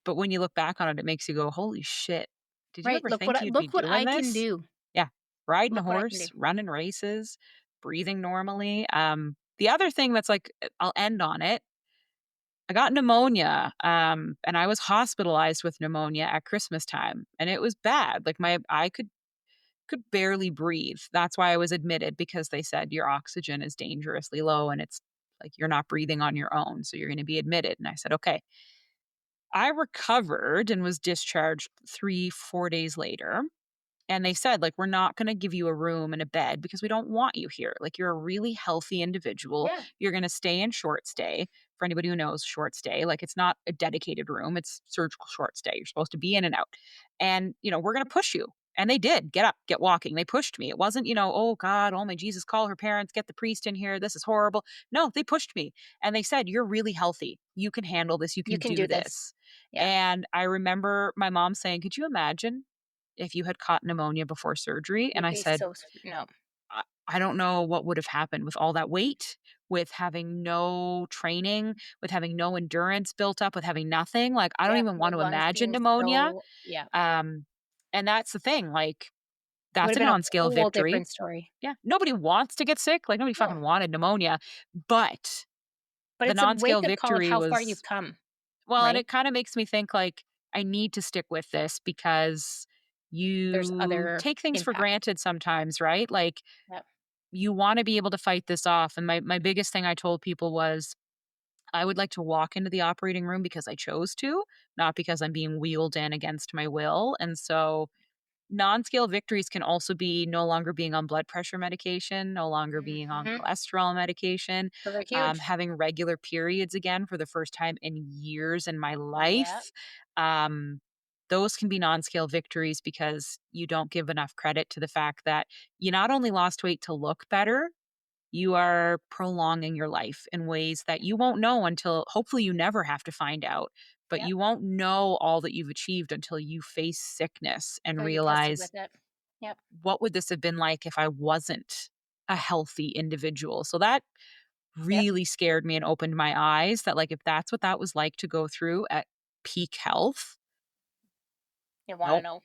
But when you look back on it, it makes you go, holy shit. Did you Right, ever think you'd be look what doing I can this? do. Yeah. Riding a Look what I can do. horse, running races, breathing normally. The other thing that's like, I'll end on it. I got pneumonia, and I was hospitalized with pneumonia at Christmas time, and it was bad. Like I could barely breathe. That's why I was admitted because they said your oxygen is dangerously low, and it's like you're not breathing on your own, so you're going to be admitted. And I said, okay. I recovered and was discharged 3, 4 days later. And they said, like, we're not going to give you a room and a bed because we don't want you here. Like, you're a really healthy individual. Yeah, You're going to stay in short stay. For anybody who knows short stay, like, it's not a dedicated room, it's surgical short stay. You're supposed to be in and out. And, we're going to push you. And they did get up, get walking. They pushed me. It wasn't, oh God, oh my Jesus, call her parents, get the priest in here. This is horrible. No, they pushed me. And they said, you're really healthy. You can handle this. You you can can do do this. this. Yeah, And I remember my mom saying, could you imagine if you had caught pneumonia before surgery? And you'd I be said, so no. I don't know what would have happened with all that weight, with having no training, with having no endurance built up, with having nothing. Like, I don't Yeah, even your want to lungs imagine being pneumonia. so yeah. Um, and that's the thing. Like, It would that's have a been a non scale whole victory. different story. Yeah. Nobody wants to get sick. Like, nobody No, fucking wanted pneumonia. But but the it's a non scale wake-up call of victory how far you've was, come, well, and right? it kind of makes me think like I need to stick with this because There's you other take things for impact. granted sometimes, right? Like, Yep, you want to be able to fight this off. And my biggest thing I told people was I would like to walk into the operating room because I chose to, not because I'm being wheeled in against my will. And so non-scale victories can also be no longer being on blood pressure medication, no longer being on mhm, cholesterol medication, those are huge. having regular periods again for the first time in years in my Yeah, life. Um, those can be non-scale victories because you don't give enough credit to the fact that you not only lost weight to look better, you are prolonging your life in ways that you won't know until hopefully you never have to find out, but yep, you won't know all that you've achieved until you face sickness and until you're tested realize with it. Yep, what would this have been like if I wasn't a healthy individual. So that yep, really scared me and opened my eyes that like if that's what that was like to go through at peak health, you wanna nope, know.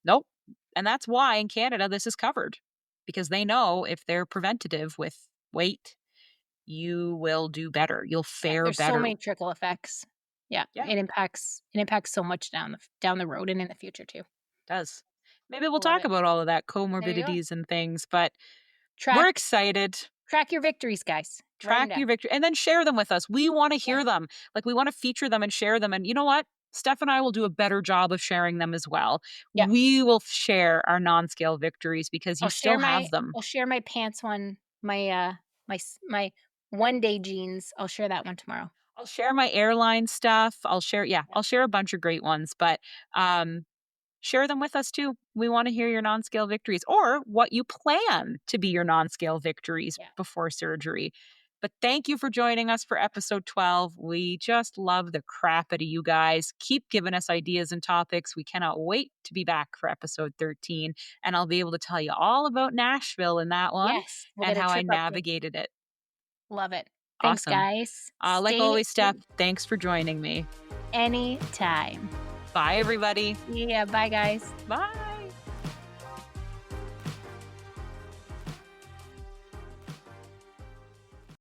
nope. And that's why in Canada this is covered because they know if they're preventative with weight, you will do better. You'll Yeah, fare there's so better. many trickle effects. Yeah, Yeah, it impacts so much down the road and in the future too. does. Maybe we'll Love talk it. about all of that, There you go. comorbidities and things, but we're Track excited. track your victories, guys. Write them Track your down. victory and then share them with us. We want to Yeah, hear them. Like we want to feature them and share them. And you know what? Steph and I will do a better job of sharing them as well. Yeah. We will share our non-scale victories because you still have them. I'll share my pants one, my one day jeans. I'll share that one tomorrow. I'll share my airline stuff. Yeah. I'll share a bunch of great ones, but um share them with us too. We want to hear your non-scale victories or what you plan to be your non-scale victories Yeah. before surgery. But thank you for joining us for episode 12. We just love the crap out of you guys. Keep giving us ideas and topics. We cannot wait to be back for episode 13. And I'll be able to tell you all about Nashville in that one Yes. We'll and get a how I trip update. navigated it. Love it. Thanks, Awesome. guys. Like Stay always, Steph, thanks for joining me. anytime. Bye, everybody. Yeah. Bye, guys. Bye.